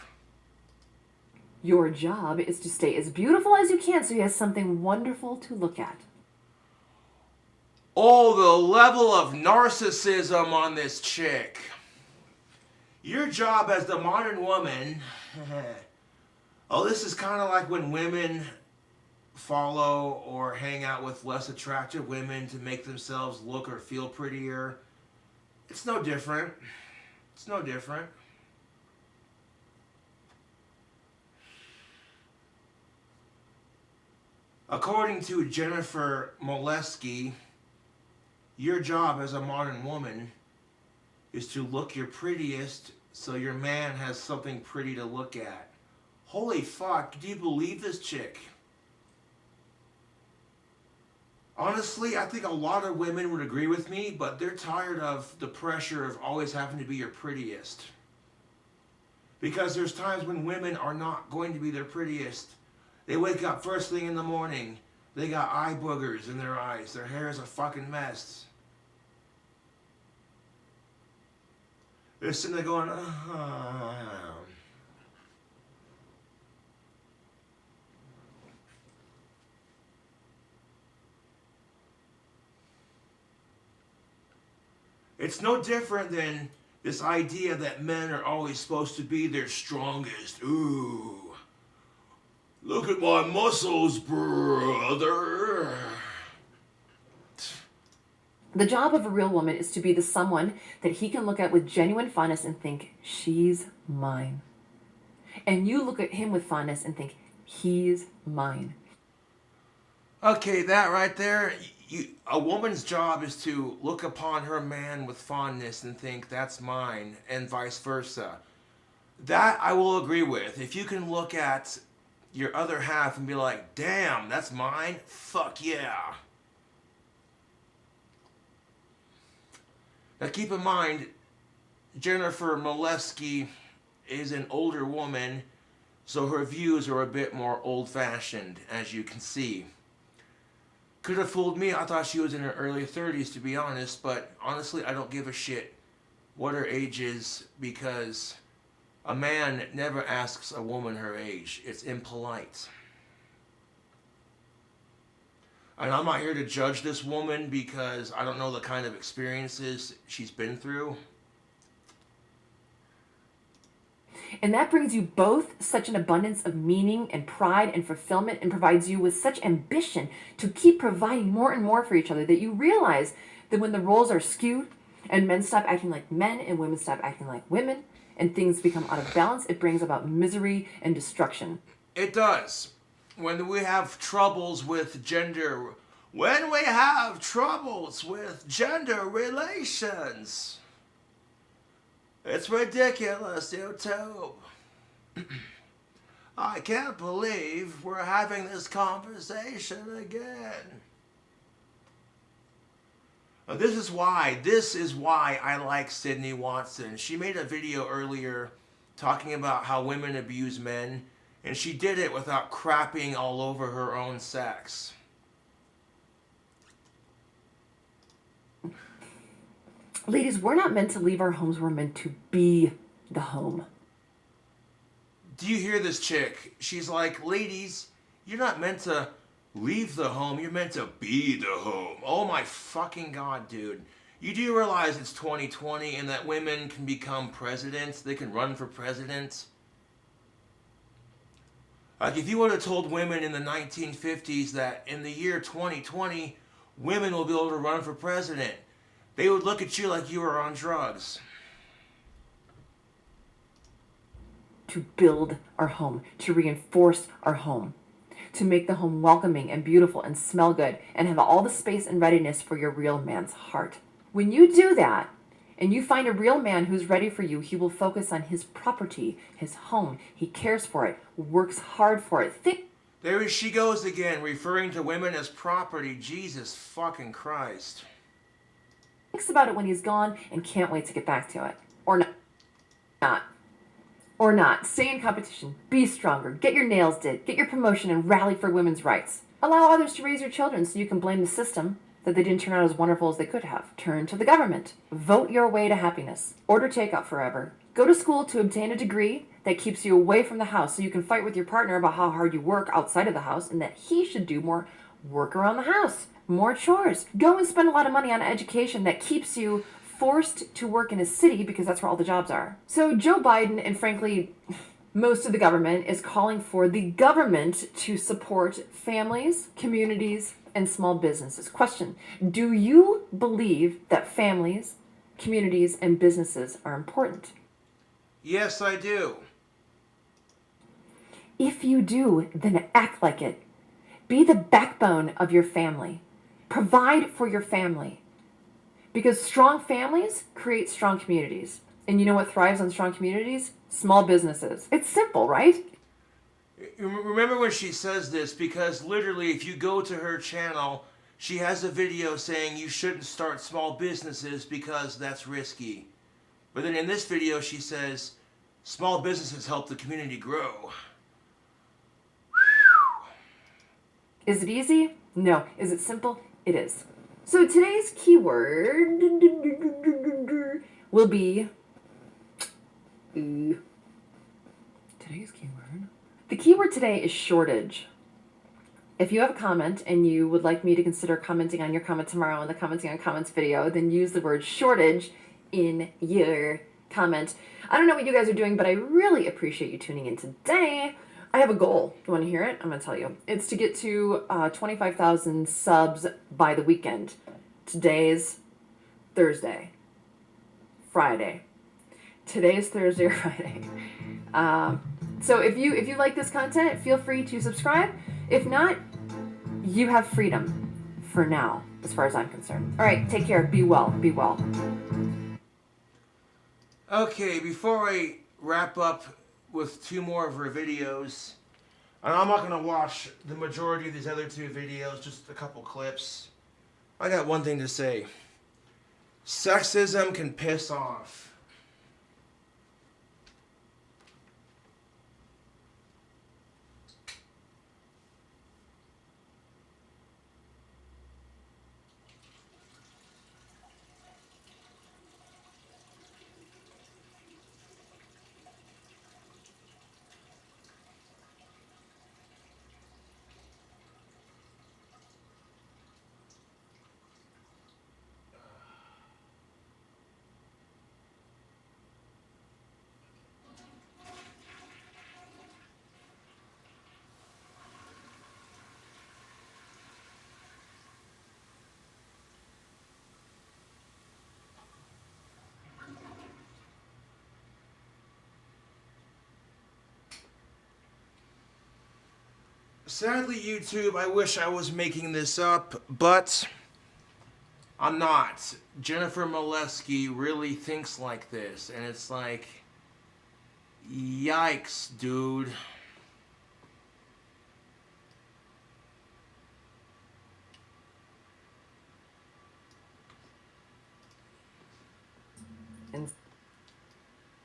Your job is to stay as beautiful as you can so he has something wonderful to look at. Oh, the level of narcissism on this chick. Your job as the modern woman... Oh, this is kind of like when women follow or hang out with less attractive women to make themselves look or feel prettier. It's no different. It's no different. According to Jennifer Molesky, your job as a modern woman is to look your prettiest so your man has something pretty to look at. Holy fuck, do you believe this chick? Honestly, I think a lot of women would agree with me, but they're tired of the pressure of always having to be your prettiest. Because there's times when women are not going to be their prettiest. They wake up first thing in the morning, they got eye boogers in their eyes, their hair is a fucking mess. They're sitting there going, It's no different than this idea that men are always supposed to be their strongest. Ooh, look at my muscles, brother. The job of a real woman is to be the someone that he can look at with genuine fondness and think, she's mine. And you look at him with fondness and think, he's mine. Okay, that right there, a woman's job is to look upon her man with fondness and think, that's mine, and vice versa. That I will agree with. If you can look at your other half and be like, damn, that's mine? Fuck yeah. Now keep in mind, Jennifer Molesky is an older woman, so her views are a bit more old-fashioned, as you can see. Could have fooled me. I thought she was in her early 30s, to be honest, but honestly, I don't give a shit what her age is, because a man never asks a woman her age. It's impolite. And I'm not here to judge this woman because I don't know the kind of experiences she's been through. And that brings you both such an abundance of meaning and pride and fulfillment, and provides you with such ambition to keep providing more and more for each other, that you realize that when the roles are skewed and men stop acting like men and women stop acting like women and things become out of balance, it brings about misery and destruction. It does. When we have troubles with gender relations, it's ridiculous, YouTube. I can't believe we're having this conversation again. This is why I like Sydney Watson. She made a video earlier talking about how women abuse men, and she did it without crapping all over her own sex. Ladies, we're not meant to leave our homes. We're meant to be the home. Do you hear this chick? She's like, ladies, you're not meant to leave the home. You're meant to be the home. Oh my fucking God, dude. You do realize it's 2020 and that women can become presidents? They can run for president? Like, if you would have told women in the 1950s that in the year 2020, women will be able to run for president, they would look at you like you were on drugs. To build our home, to reinforce our home, to make the home welcoming and beautiful and smell good and have all the space and readiness for your real man's heart. When you do that and you find a real man who's ready for you, he will focus on his property, his home. He cares for it, works hard for it. There she goes again, referring to women as property. Jesus fucking Christ. Thinks about it when he's gone and can't wait to get back to it. Or not. Or not. Stay in competition. Be stronger. Get your nails did. Get your promotion and rally for women's rights. Allow others to raise your children so you can blame the system that they didn't turn out as wonderful as they could have. Turn to the government. Vote your way to happiness. Order takeout forever. Go to school to obtain a degree that keeps you away from the house so you can fight with your partner about how hard you work outside of the house and that he should do more work around the house. More chores. Go and spend a lot of money on education that keeps you forced to work in a city because that's where all the jobs are. So Joe Biden, and frankly, most of the government, is calling for the government to support families, communities, and small businesses. Question: do you believe that families, communities, and businesses are important? Yes, I do. If you do, then act like it. Be the backbone of your family. Provide for your family. Because strong families create strong communities. And you know what thrives on strong communities? Small businesses. It's simple, right? Remember when she says this, because literally if you go to her channel, She has a video saying you shouldn't start small businesses because that's risky. But then in this video she says small businesses help the community grow. Is it easy? No. Is it simple? It is. So today's keyword will be today's keyword. The keyword today is shortage. If you have a comment and you would like me to consider commenting on your comment tomorrow in the commenting on comments video, then use the word shortage in your comment. I don't know what you guys are doing, but I really appreciate you tuning in today. I have a goal. You want to hear it? I'm going to tell you. It's to get to 25,000 subs by the weekend. Today's Thursday. Friday. Today's Thursday or Friday. So if you like this content, feel free to subscribe. If not, you have freedom for now, as far as I'm concerned. All right, take care. Be well. Be well. Okay, before I wrap up with 2 more of her videos, and I'm not going to watch the majority of these other 2 videos, just a couple clips. I got one thing to say. Sexism can piss off. Sadly, YouTube, I wish I was making this up, but I'm not. Jennifer Molesky really thinks like this, and it's like, yikes, dude.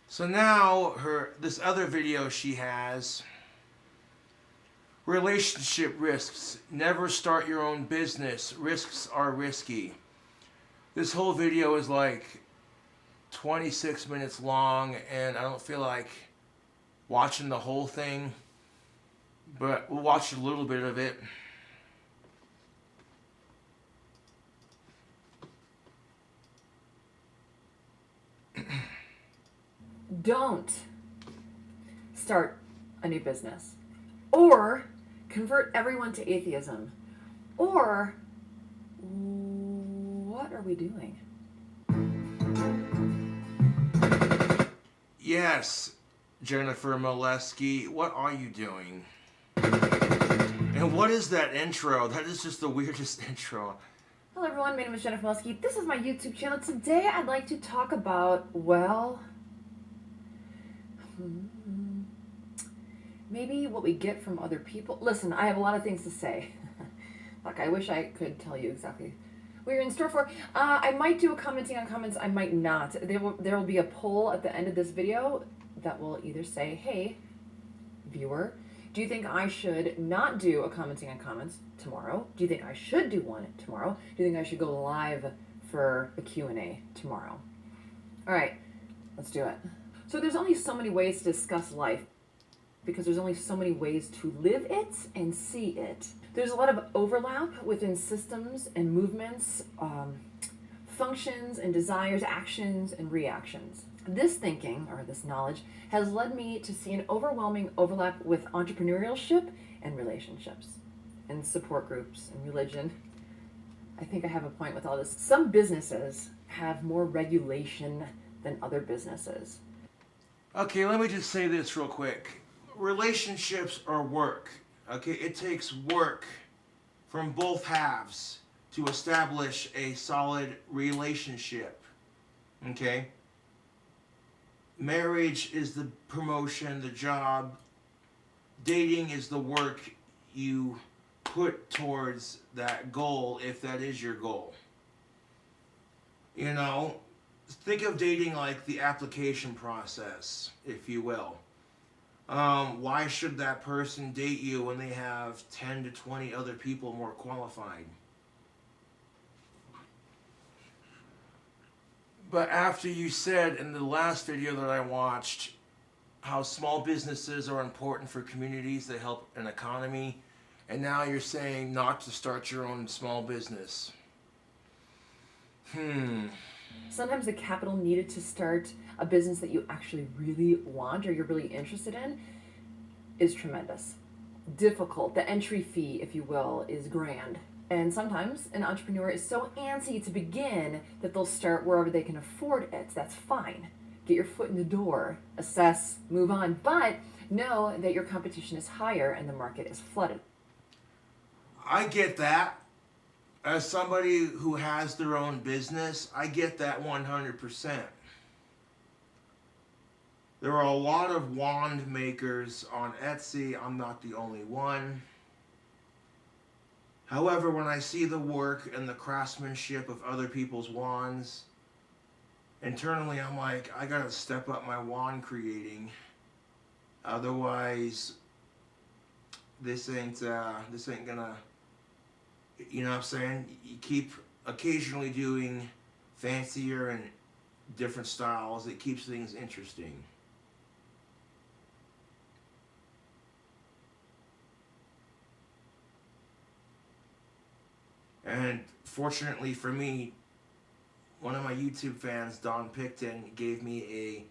So now this other video she has, relationship risks. Never start your own business. Risks are risky. This whole video is like 26 minutes long, and I don't feel like watching the whole thing, but we'll watch a little bit of it. Don't start a new business or convert everyone to atheism, or what are we doing? Yes, Jennifer Molesky, what are you doing? And what is that intro? That is just the weirdest intro. Hello everyone, my name is Jennifer Molesky. This is my YouTube channel. Today I'd like to talk about, well, maybe what we get from other people. Listen, I have a lot of things to say. Like, I wish I could tell you exactly what you're in store for. I might do a commenting on comments, I might not. There will be a poll at the end of this video that will either say, hey, viewer, do you think I should not do a commenting on comments tomorrow? Do you think I should do one tomorrow? Do you think I should go live for a Q&A tomorrow? All right, let's do it. So there's only so many ways to discuss life, because there's only so many ways to live it and see it. There's a lot of overlap within systems and movements, functions and desires, actions and reactions. This thinking, or this knowledge, has led me to see an overwhelming overlap with entrepreneurship and relationships, and support groups and religion. I think I have a point with all this. Some businesses have more regulation than other businesses. Okay, let me just say this real quick. Relationships are work. Okay, it takes work from both halves to establish a solid relationship. Okay? Marriage is the promotion, the job. Dating is the work you put towards that goal if that is your goal. You know, think of dating like the application process, if you will. Why should that person date you when they have 10 to 20 other people more qualified? But after you said in the last video that I watched how small businesses are important for communities, they help an economy, and now you're saying not to start your own small business. Sometimes the capital needed to start a business that you actually really want or you're really interested in is tremendous. Difficult. The entry fee, if you will, is grand. And sometimes an entrepreneur is so antsy to begin that they'll start wherever they can afford it. That's fine. Get your foot in the door, assess, move on, but know that your competition is higher and the market is flooded. I get that. As somebody who has their own business, I get that 100%. There are a lot of wand makers on Etsy. I'm not the only one. However, when I see the work and the craftsmanship of other people's wands, internally I'm like, I gotta step up my wand creating. Otherwise, this ain't gonna, you know what I'm saying? You keep occasionally doing fancier and different styles. It keeps things interesting. And fortunately for me, one of my YouTube fans, Don Picton, gave me a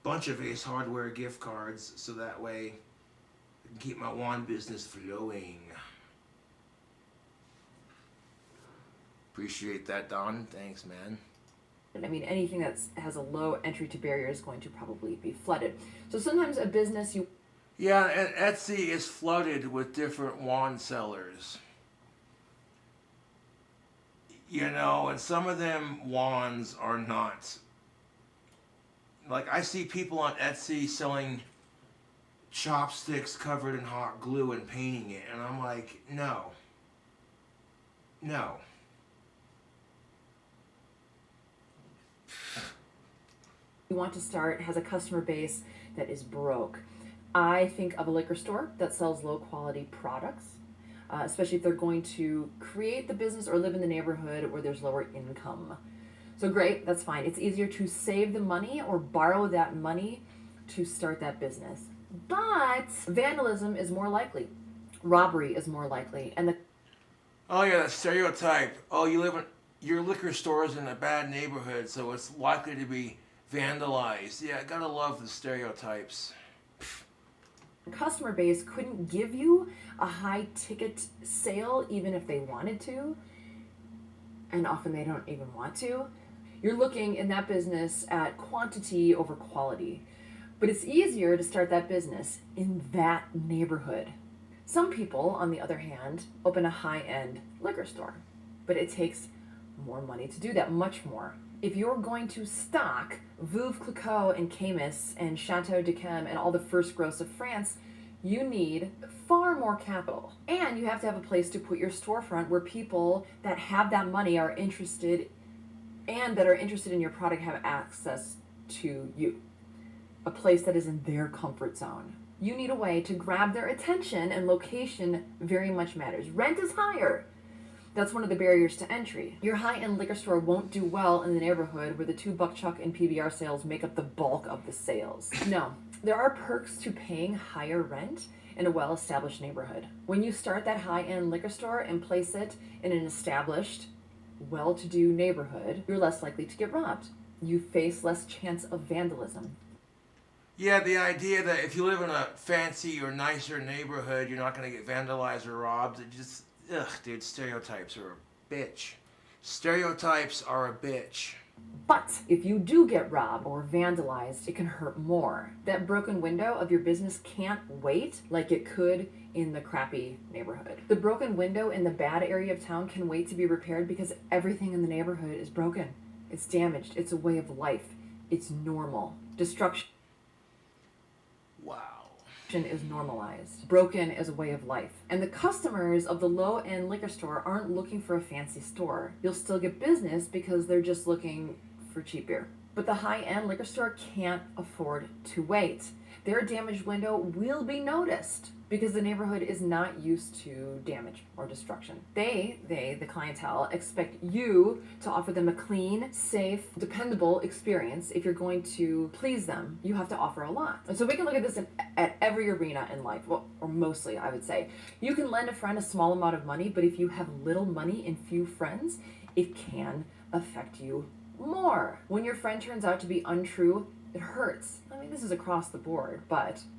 bunch of Ace Hardware gift cards so that way I can keep my wand business flowing. Appreciate that, Don. Thanks, man. I mean, anything that has a low entry to barrier is going to probably be flooded. So sometimes a business you... Yeah, and Etsy is flooded with different wand sellers. You know, and some of them wands are not. Like, I see people on Etsy selling chopsticks covered in hot glue and painting it, and I'm like, no. No. you want to start has a customer base that is broke. I think of a liquor store that sells low quality products, especially if they're going to create the business or live in the neighborhood where there's lower income. So great, that's fine. It's easier to save the money or borrow that money to start that business. But vandalism is more likely. Robbery is more likely. And the Oh yeah, that stereotype. Oh, your liquor store is in a bad neighborhood, so it's likely to be vandalized. Yeah, gotta love the stereotypes. customer base couldn't give you a high ticket sale even if they wanted to, and often they don't even want to. You're looking in that business at quantity over quality, but it's easier to start that business in that neighborhood. Some people, on the other hand, open a high-end liquor store, but it takes more money to do that, much more. If you're going to stock Veuve Clicquot and Camus and Chateau d'Yquem and all the first gross of France, you need far more capital. And you have to have a place to put your storefront where people that have that money are interested and that are interested in your product have access to you. A place that is in their comfort zone. You need a way to grab their attention, and location very much matters. Rent is higher. That's one of the barriers to entry. Your high-end liquor store won't do well in the neighborhood where the 2 buck chuck and PBR sales make up the bulk of the sales. No, there are perks to paying higher rent in a well-established neighborhood. When you start that high-end liquor store and place it in an established, well-to-do neighborhood, you're less likely to get robbed. You face less chance of vandalism. Yeah, the idea that if you live in a fancy or nicer neighborhood, you're not going to get vandalized or robbed. It just, ugh, dude, stereotypes are a bitch. Stereotypes are a bitch. But if you do get robbed or vandalized, it can hurt more. That broken window of your business can't wait like it could in the crappy neighborhood. The broken window in the bad area of town can wait to be repaired because everything in the neighborhood is broken. It's damaged. It's a way of life. It's normal. Destruction. Wow. is normalized. Broken is a way of life. And the customers of the low-end liquor store aren't looking for a fancy store. You'll still get business because they're just looking for cheap beer. But the high-end liquor store can't afford to wait. Their damaged window will be noticed because the neighborhood is not used to damage or destruction. They, the clientele, expect you to offer them a clean, safe, dependable experience. If you're going to please them, you have to offer a lot. And so we can look at this at every arena in life, well, or mostly, I would say. You can lend a friend a small amount of money, but if you have little money and few friends, it can affect you more. When your friend turns out to be untrue, it hurts. I mean, this is across the board,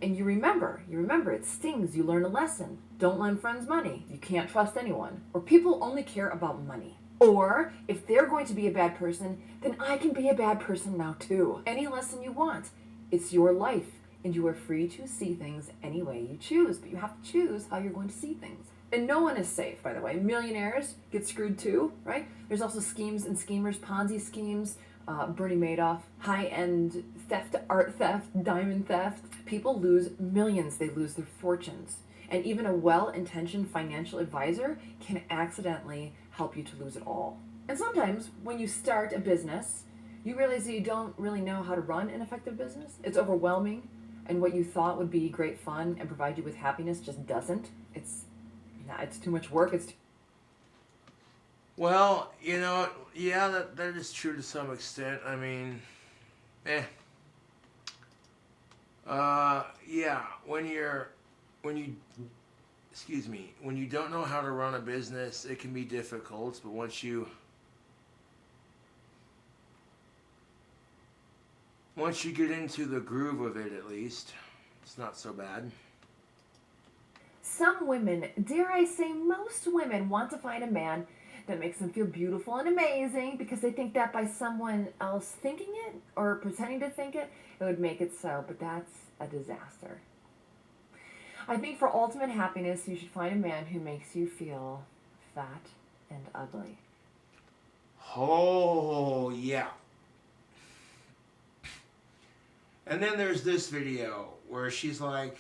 and you remember, it stings, you learn a lesson. Don't lend friends money. You can't trust anyone. Or people only care about money. Or, if they're going to be a bad person, then I can be a bad person now too. Any lesson you want. It's your life, and you are free to see things any way you choose, but you have to choose how you're going to see things. And no one is safe, by the way. Millionaires get screwed too, right? There's also schemes and schemers, Ponzi schemes, Bernie Madoff, high-end theft, art theft, diamond theft. People lose millions. They lose their fortunes. And even a well-intentioned financial advisor can accidentally help you to lose it all. And sometimes when you start a business, you realize that you don't really know how to run an effective business. It's overwhelming, and what you thought would be great fun and provide you with happiness just doesn't. It's too much work. Well, yeah, that is true to some extent. I mean, yeah, when you don't know how to run a business, it can be difficult, but once you get into the groove of it, at least, it's not so bad. Some women, dare I say most women, want to find a man that makes them feel beautiful and amazing because they think that by someone else thinking it or pretending to think it, it would make it so, but that's a disaster. I think for ultimate happiness, you should find a man who makes you feel fat and ugly. Oh, yeah. And then there's this video where she's like,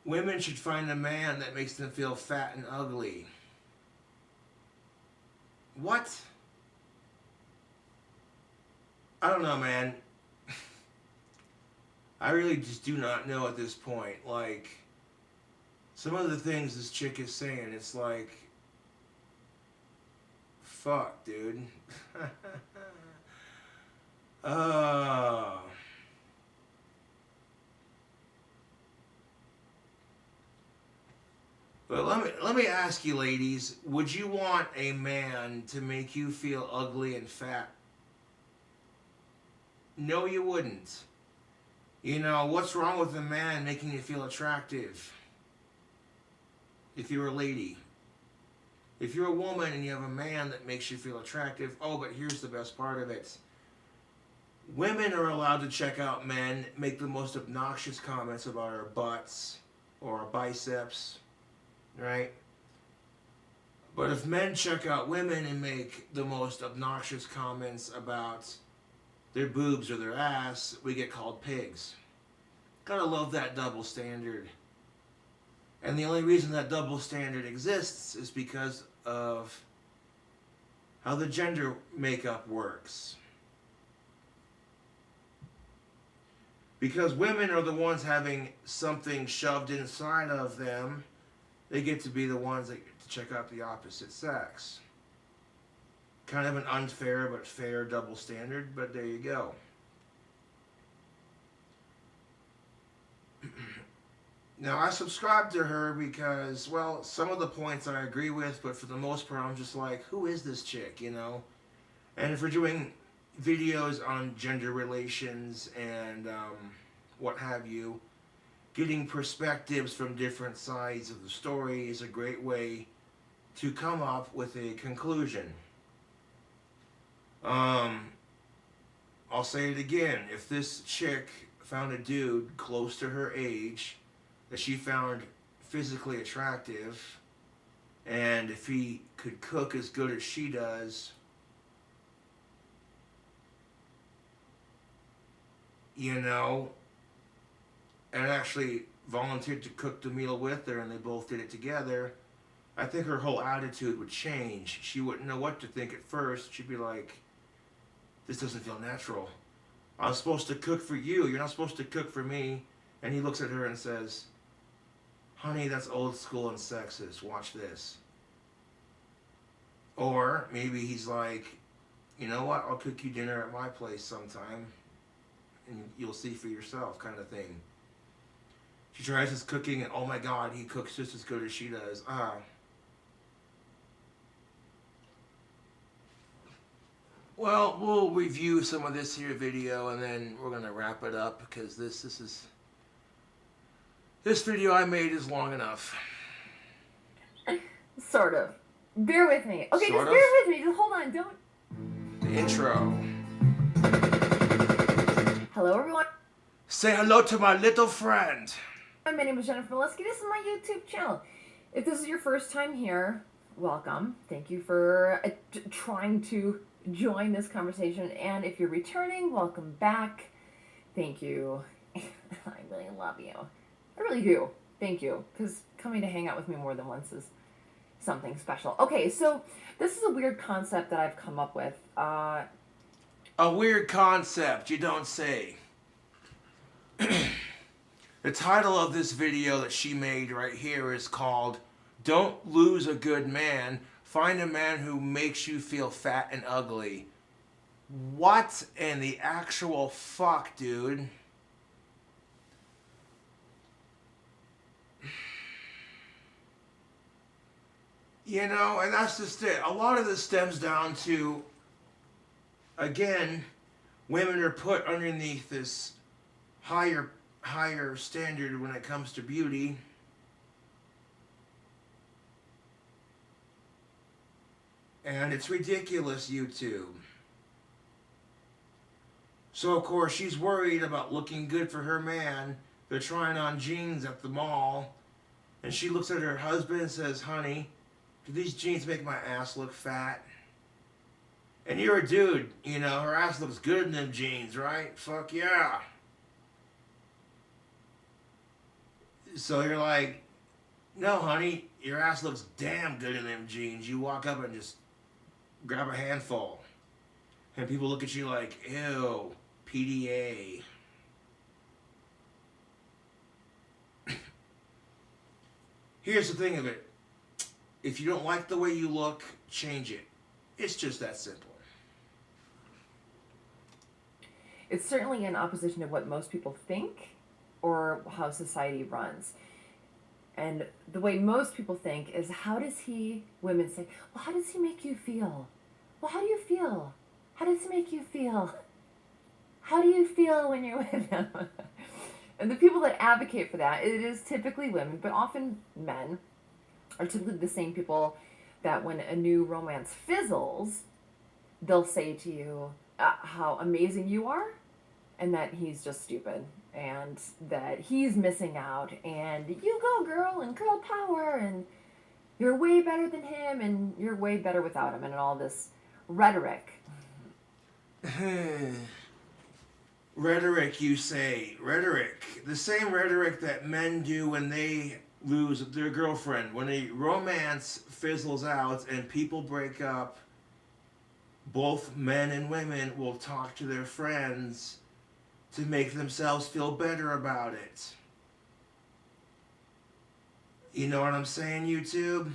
women should find a man that makes them feel fat and ugly. What? I don't know, man. I really just do not know at this point. Like, some of the things this chick is saying, it's like, fuck, dude. But let me ask you, ladies, would you want a man to make you feel ugly and fat? No, you wouldn't. What's wrong with a man making you feel attractive? If you're a lady. If you're a woman and you have a man that makes you feel attractive, oh, but here's the best part of it. Women are allowed to check out men, make the most obnoxious comments about our butts or our biceps, right? But if men check out women and make the most obnoxious comments about their boobs or their ass, we get called pigs. Gotta love that double standard. And the only reason that double standard exists is because of how the gender makeup works. Because women are the ones having something shoved inside of them, they get to be the ones that get to check out the opposite sex. Kind of an unfair but fair double standard, but there you go. Now, I subscribe to her because, well, some of the points I agree with, but for the most part, I'm just like, who is this chick, And if we're doing videos on gender relations and what have you, getting perspectives from different sides of the story is a great way to come up with a conclusion. I'll say it again. If this chick found a dude close to her age that she found physically attractive, and if he could cook as good as she does, and actually volunteered to cook the meal with her and they both did it together, I think her whole attitude would change. She wouldn't know what to think at first. She'd be like, this doesn't feel natural. I'm supposed to cook for you. You're not supposed to cook for me. And he looks at her and says, honey, that's old school and sexist. Watch this. Or maybe he's like, you know what? I'll cook you dinner at my place sometime. And you'll see for yourself, kind of thing. She tries his cooking and oh my God, he cooks just as good as she does. Well, we'll review some of this here video and then we're gonna wrap it up because this video I made is long enough. Sort of. Bear with me. Okay, Sort just of? bear with me. Just hold on. Don't. The intro. Hello, everyone. Say hello to my little friend. My name is Jennifer Molesky. This is my YouTube channel. If this is your first time here, welcome. Thank you for trying to join this conversation. And if you're returning, welcome back. Thank you. I really love you. I really do. Thank you. Because coming to hang out with me more than once is something special. Okay, so this is a weird concept that I've come up with. A weird concept, you don't say. The title of this video that she made right here is called Don't Lose a Good Man. Find a man who makes you feel fat and ugly. What in the actual fuck, dude? You know, and that's just it. A lot of this stems down to, again, women are put underneath this higher standard when it comes to beauty. And it's ridiculous, YouTube. So, of course, she's worried about looking good for her man. They're trying on jeans at the mall. And she looks at her husband and says, honey, do these jeans make my ass look fat? And you're a dude, you know, her ass looks good in them jeans, right? Fuck yeah. So you're like, no, honey, your ass looks damn good in them jeans. You walk up and just grab a handful. And people look at you like, ew, PDA. Here's the thing of it. If you don't like the way you look, change it. It's just that simple. It's certainly in opposition to what most people think or how society runs. And the way most people think is, women say, well, how does he make you feel? Well, how do you feel? How does he make you feel? How do you feel when you're with him? And the people that advocate for that, it is typically women, but often men, are typically the same people that when a new romance fizzles, they'll say to you how amazing you are and that he's just stupid and that he's missing out and you go girl and girl power and you're way better than him and you're way better without him and all this rhetoric. Rhetoric, you say. Rhetoric. The same rhetoric that men do when they lose their girlfriend. When a romance fizzles out and people break up, both men and women will talk to their friends to make themselves feel better about it. You know what I'm saying, YouTube?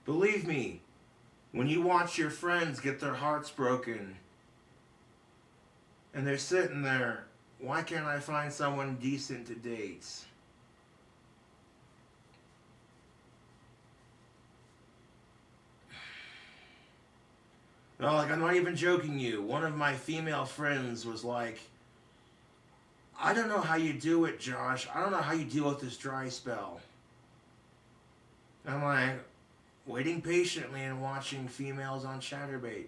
Believe me, when you watch your friends get their hearts broken and they're sitting there, why can't I find someone decent to date? No, like, I'm not even joking you. One of my female friends was like, I don't know how you do it, Josh. I don't know how you deal with this dry spell. I'm like, waiting patiently and watching females on Chatterbait.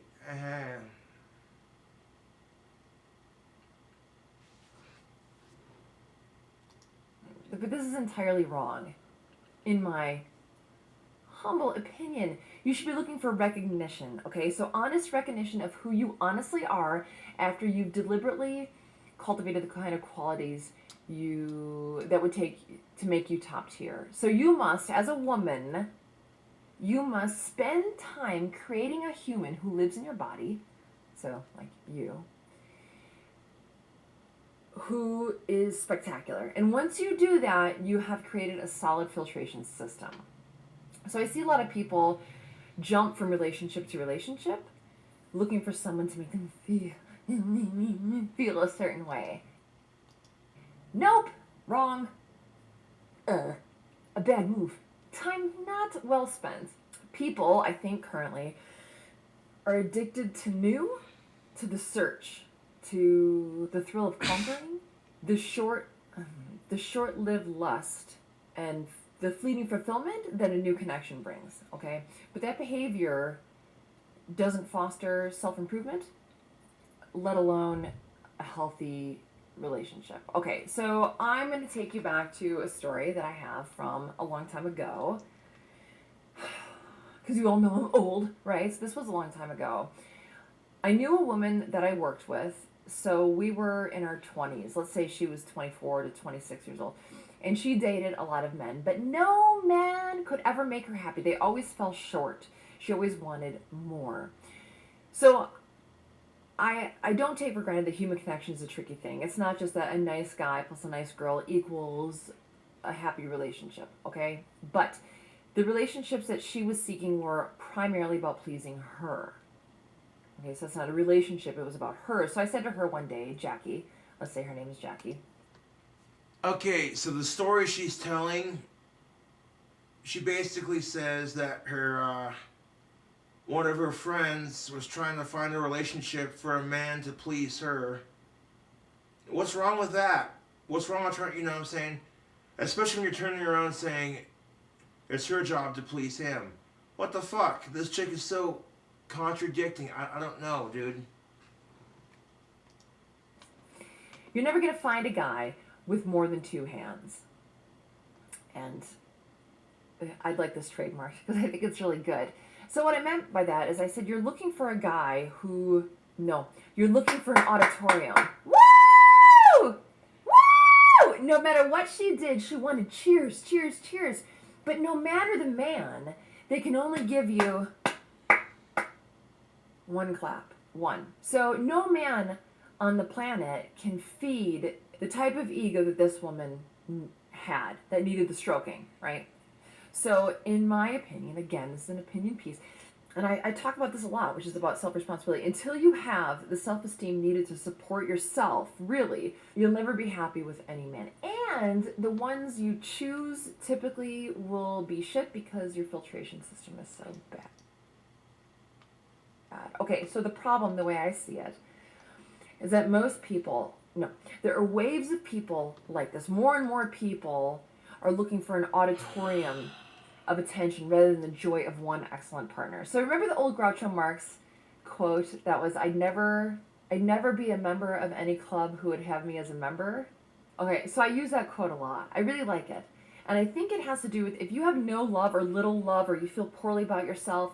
The but this is entirely wrong, in my humble opinion. You should be looking for recognition, okay? So honest recognition of who you honestly are after you've deliberately cultivated the kind of qualities that would take to make you top tier. So you must, as a woman, you must spend time creating a human who lives in your body, so like you, who is spectacular. And once you do that, you have created a solid filtration system. So I see a lot of people jump from relationship to relationship, looking for someone to make them feel a certain way. Nope, wrong. A bad move. Time not well spent. People, I think currently, are addicted to new, to the search, to the thrill of conquering, the short-lived lust, and the fleeting fulfillment that a new connection brings, okay? But that behavior doesn't foster self-improvement, let alone a healthy relationship. Okay, so I'm going to take you back to a story that I have from a long time ago. Because you all know I'm old, right? So this was a long time ago. I knew a woman that I worked with. So we were in our 20s. Let's say she was 24 to 26 years old. And she dated a lot of men. But no man could ever make her happy. They always fell short. She always wanted more. So I don't take for granted that human connection is a tricky thing. It's not just that a nice guy plus a nice girl equals a happy relationship, okay? But the relationships that she was seeking were primarily about pleasing her. Okay, so it's not a relationship, it was about her. So I said to her one day, Jackie, let's say her name is Jackie. Okay, so the story she's telling, she basically says that her one of her friends was trying to find a relationship for a man to please her. What's wrong with that? What's wrong with her, you know what I'm saying? Especially when you're turning around saying it's her job to please him. What the fuck? This chick is so contradicting. I don't know, dude. You're never going to find a guy with more than two hands. And I'd like this trademark because I think it's really good. So what I meant by that is I said you're looking for a guy who, no, you're looking for an auditorium. Woo! Woo! No matter what she did, she wanted cheers, cheers, cheers. But no matter the man, they can only give you one clap. One. So no man on the planet can feed the type of ego that this woman had that needed the stroking, right? So in my opinion, again, this is an opinion piece, and I talk about this a lot, which is about self-responsibility. Until you have the self-esteem needed to support yourself, really, you'll never be happy with any man. And the ones you choose typically will be shit because your filtration system is so bad. Okay, so the problem, the way I see it, is that most people, no, there are waves of people like this. More and more people are looking for an auditorium of attention rather than the joy of one excellent partner. So remember the old Groucho Marx quote that was, I'd never be a member of any club who would have me as a member? Okay, so I use that quote a lot. I really like it. And I think it has to do with if you have no love or little love or you feel poorly about yourself,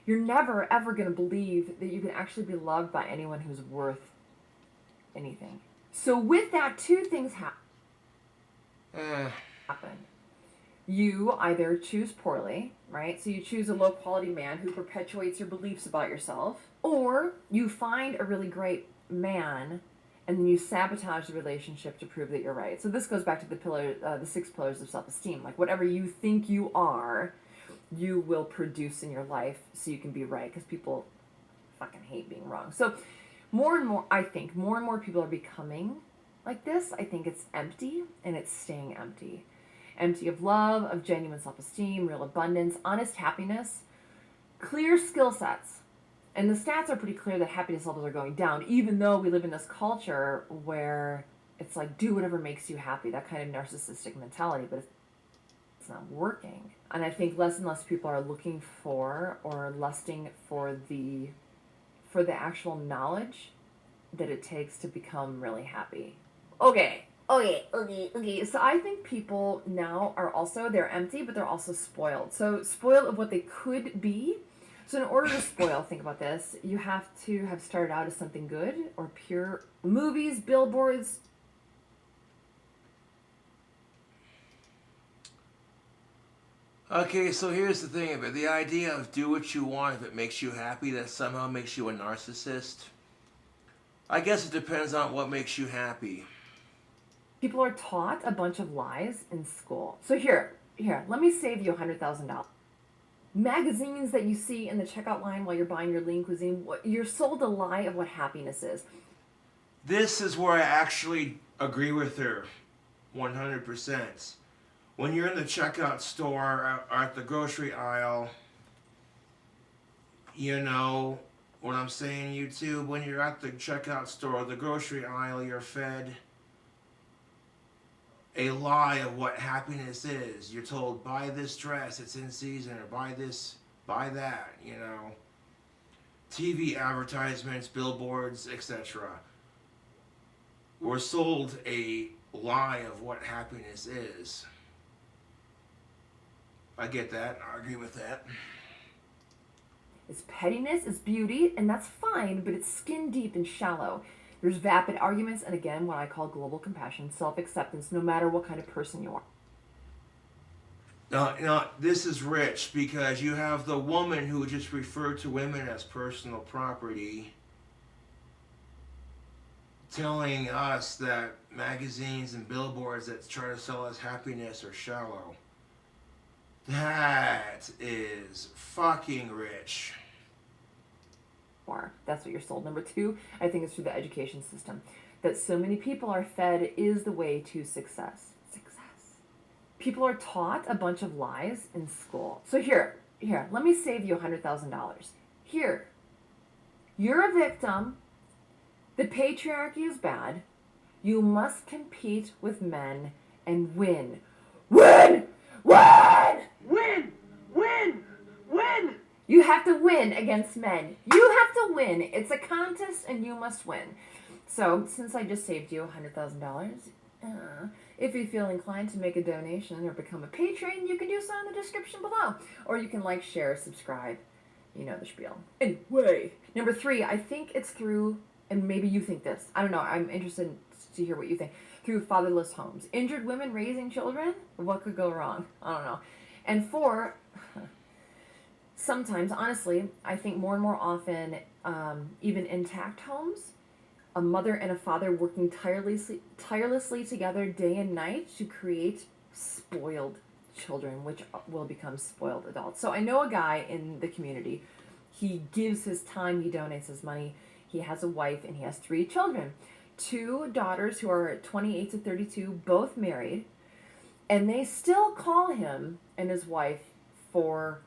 you're never ever going to believe that you can actually be loved by anyone who's worth anything. So with that, two things happen. You either choose poorly, right? So you choose a low quality man who perpetuates your beliefs about yourself, or you find a really great man and then you sabotage the relationship to prove that you're right. So this goes back to the 6 pillars of self-esteem. Like whatever you think you are, you will produce in your life so you can be right, because people fucking hate being wrong. So more and more, I think, more and more people are becoming like this. I think it's empty and it's staying empty. Empty of love, of genuine self-esteem, real abundance, honest happiness, clear skill sets. And the stats are pretty clear that happiness levels are going down, even though we live in this culture where it's like, do whatever makes you happy, that kind of narcissistic mentality, but it's not working. And I think less and less people are looking for or lusting for the actual knowledge that it takes to become really happy. Okay, Okay. So I think people now are also, they're empty, but they're also spoiled. So spoiled of what they could be. So in order to spoil, think about this, you have to have started out as something good or pure. Movies, billboards. Okay, so here's the thing of it. The idea of do what you want if it makes you happy, that somehow makes you a narcissist. I guess it depends on what makes you happy. People are taught a bunch of lies in school. So here, let me save you $100,000. Magazines that you see in the checkout line while you're buying your lean cuisine, you're sold a lie of what happiness is. This is where I actually agree with her 100%. When you're in the checkout store or at the grocery aisle, you know what I'm saying, YouTube? When you're at the checkout store or the grocery aisle, you're fed a lie of what happiness is. You're told, buy this dress, it's in season, or buy this, buy that, you know. TV advertisements, billboards, etc. We're sold a lie of what happiness is. I get that. I agree with that. It's pettiness, it's beauty, and that's fine, but it's skin deep and shallow. There's vapid arguments, and again, what I call global compassion, self-acceptance, no matter what kind of person you are. Now, this is rich because you have the woman who just referred to women as personal property telling us that magazines and billboards that try to sell us happiness are shallow. That is fucking rich. That's what you're sold. Number two, I think it's through the education system. That so many people are fed is the way to success. People are taught a bunch of lies in school. So here, let me save you $100,000. Here, you're a victim. The patriarchy is bad. You must compete with men and win. Win! You have to win against men. You have to win. It's a contest and you must win. So, since I just saved you $100,000, if you feel inclined to make a donation or become a patron, you can do so in the description below. Or you can like, share, subscribe. You know the spiel. Anyway. Number three, I think it's through, and maybe you think this. I don't know. I'm interested to hear what you think. Through fatherless homes. Injured women raising children? What could go wrong? I don't know. And four, sometimes, honestly, I think more and more often, even intact homes, a mother and a father working tirelessly together day and night to create spoiled children, which will become spoiled adults. So I know a guy in the community. He gives his time, he donates his money. He has a wife and he has 3 children. 2 daughters who are 28 to 32, both married. And they still call him and his wife for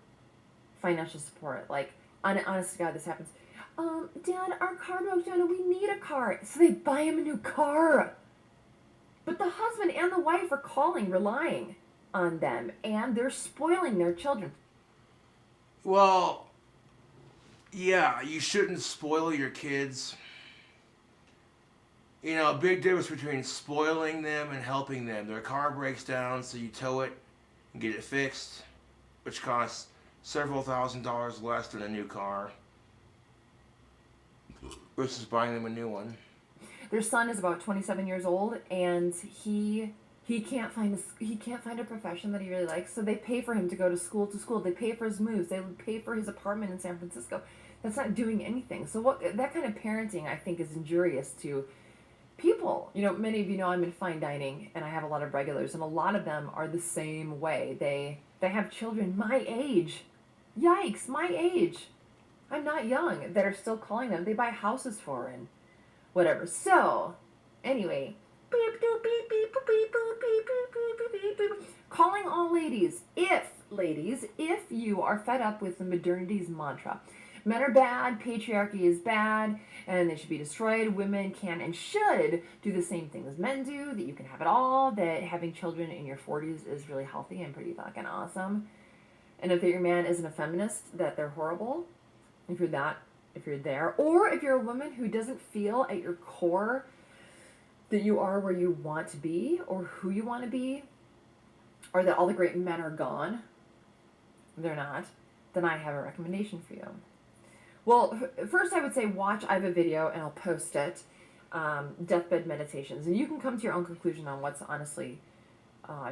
financial support. Like, honest to God, this happens. Dad, our car broke down and we need a car. So they buy him a new car. But the husband and the wife are calling, relying on them, and they're spoiling their children. Well, yeah, you shouldn't spoil your kids. You know, a big difference between spoiling them and helping them. Their car breaks down, so you tow it and get it fixed, which costs several $1,000s less than a new car, versus buying them a new one. Their son is about 27 years old, and he can't find a profession that he really likes. So they pay for him to go to school. They pay for his moves. They pay for his apartment in San Francisco. That's not doing anything. So that kind of parenting, I think, is injurious to people. You know, many of you know I'm in fine dining, and I have a lot of regulars, and a lot of them are the same way. They have children my age. Yikes, my age. I'm not young. That are still calling them. They buy houses for and whatever. So, anyway, calling all ladies, if you are fed up with the modernity's mantra, men are bad, patriarchy is bad, and they should be destroyed, women can and should do the same thing as men do, that you can have it all, that having children in your 40s is really healthy and pretty fucking awesome, and if your man isn't a feminist, that they're horrible, if you're there, or if you're a woman who doesn't feel at your core that you are where you want to be or who you want to be, or that all the great men are gone, they're not, then I have a recommendation for you. Well, first I would say watch, I have a video and I'll post it, deathbed meditations. And you can come to your own conclusion on what's honestly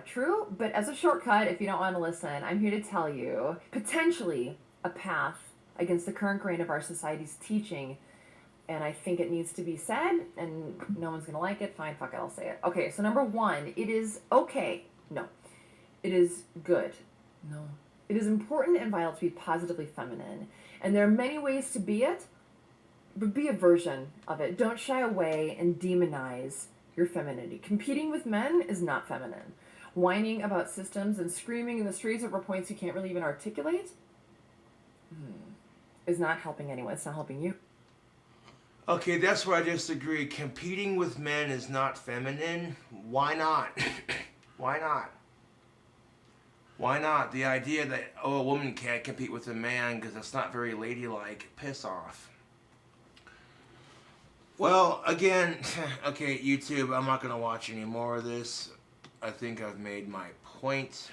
true. But as a shortcut, if you don't want to listen, I'm here to tell you potentially a path against the current grain of our society's teaching. And I think it needs to be said, and no one's going to like it. Fine, fuck it, I'll say it. Okay, so number one, it is okay. No. It is good. No. It is important and vital to be positively feminine. And there are many ways to be it, but be a version of it. Don't shy away and demonize your femininity. Competing with men is not feminine. Whining about systems and screaming in the streets over points you can't really even articulate is not helping anyone. It's not helping you. Okay, that's where I disagree. Competing with men is not feminine. Why not? Why not? Why not? The idea that, oh, a woman can't compete with a man because it's not very ladylike, piss off. Well, again, okay, YouTube, I'm not going to watch any more of this. I think I've made my point.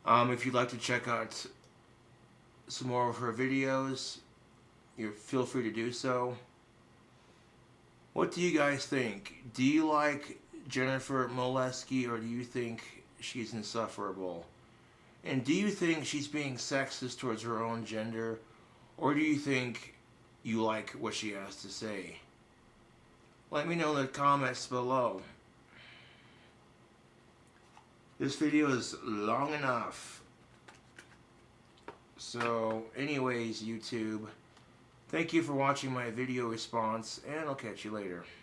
If you'd like to check out some more of her videos, you feel free to do so. What do you guys think? Do you like Jennifer Molesky, or do you think she's insufferable? And do you think she's being sexist towards her own gender, or do you think you like what she has to say? Let me know in the comments below. This video is long enough. So, anyways, YouTube, thank you for watching my video response, and I'll catch you later.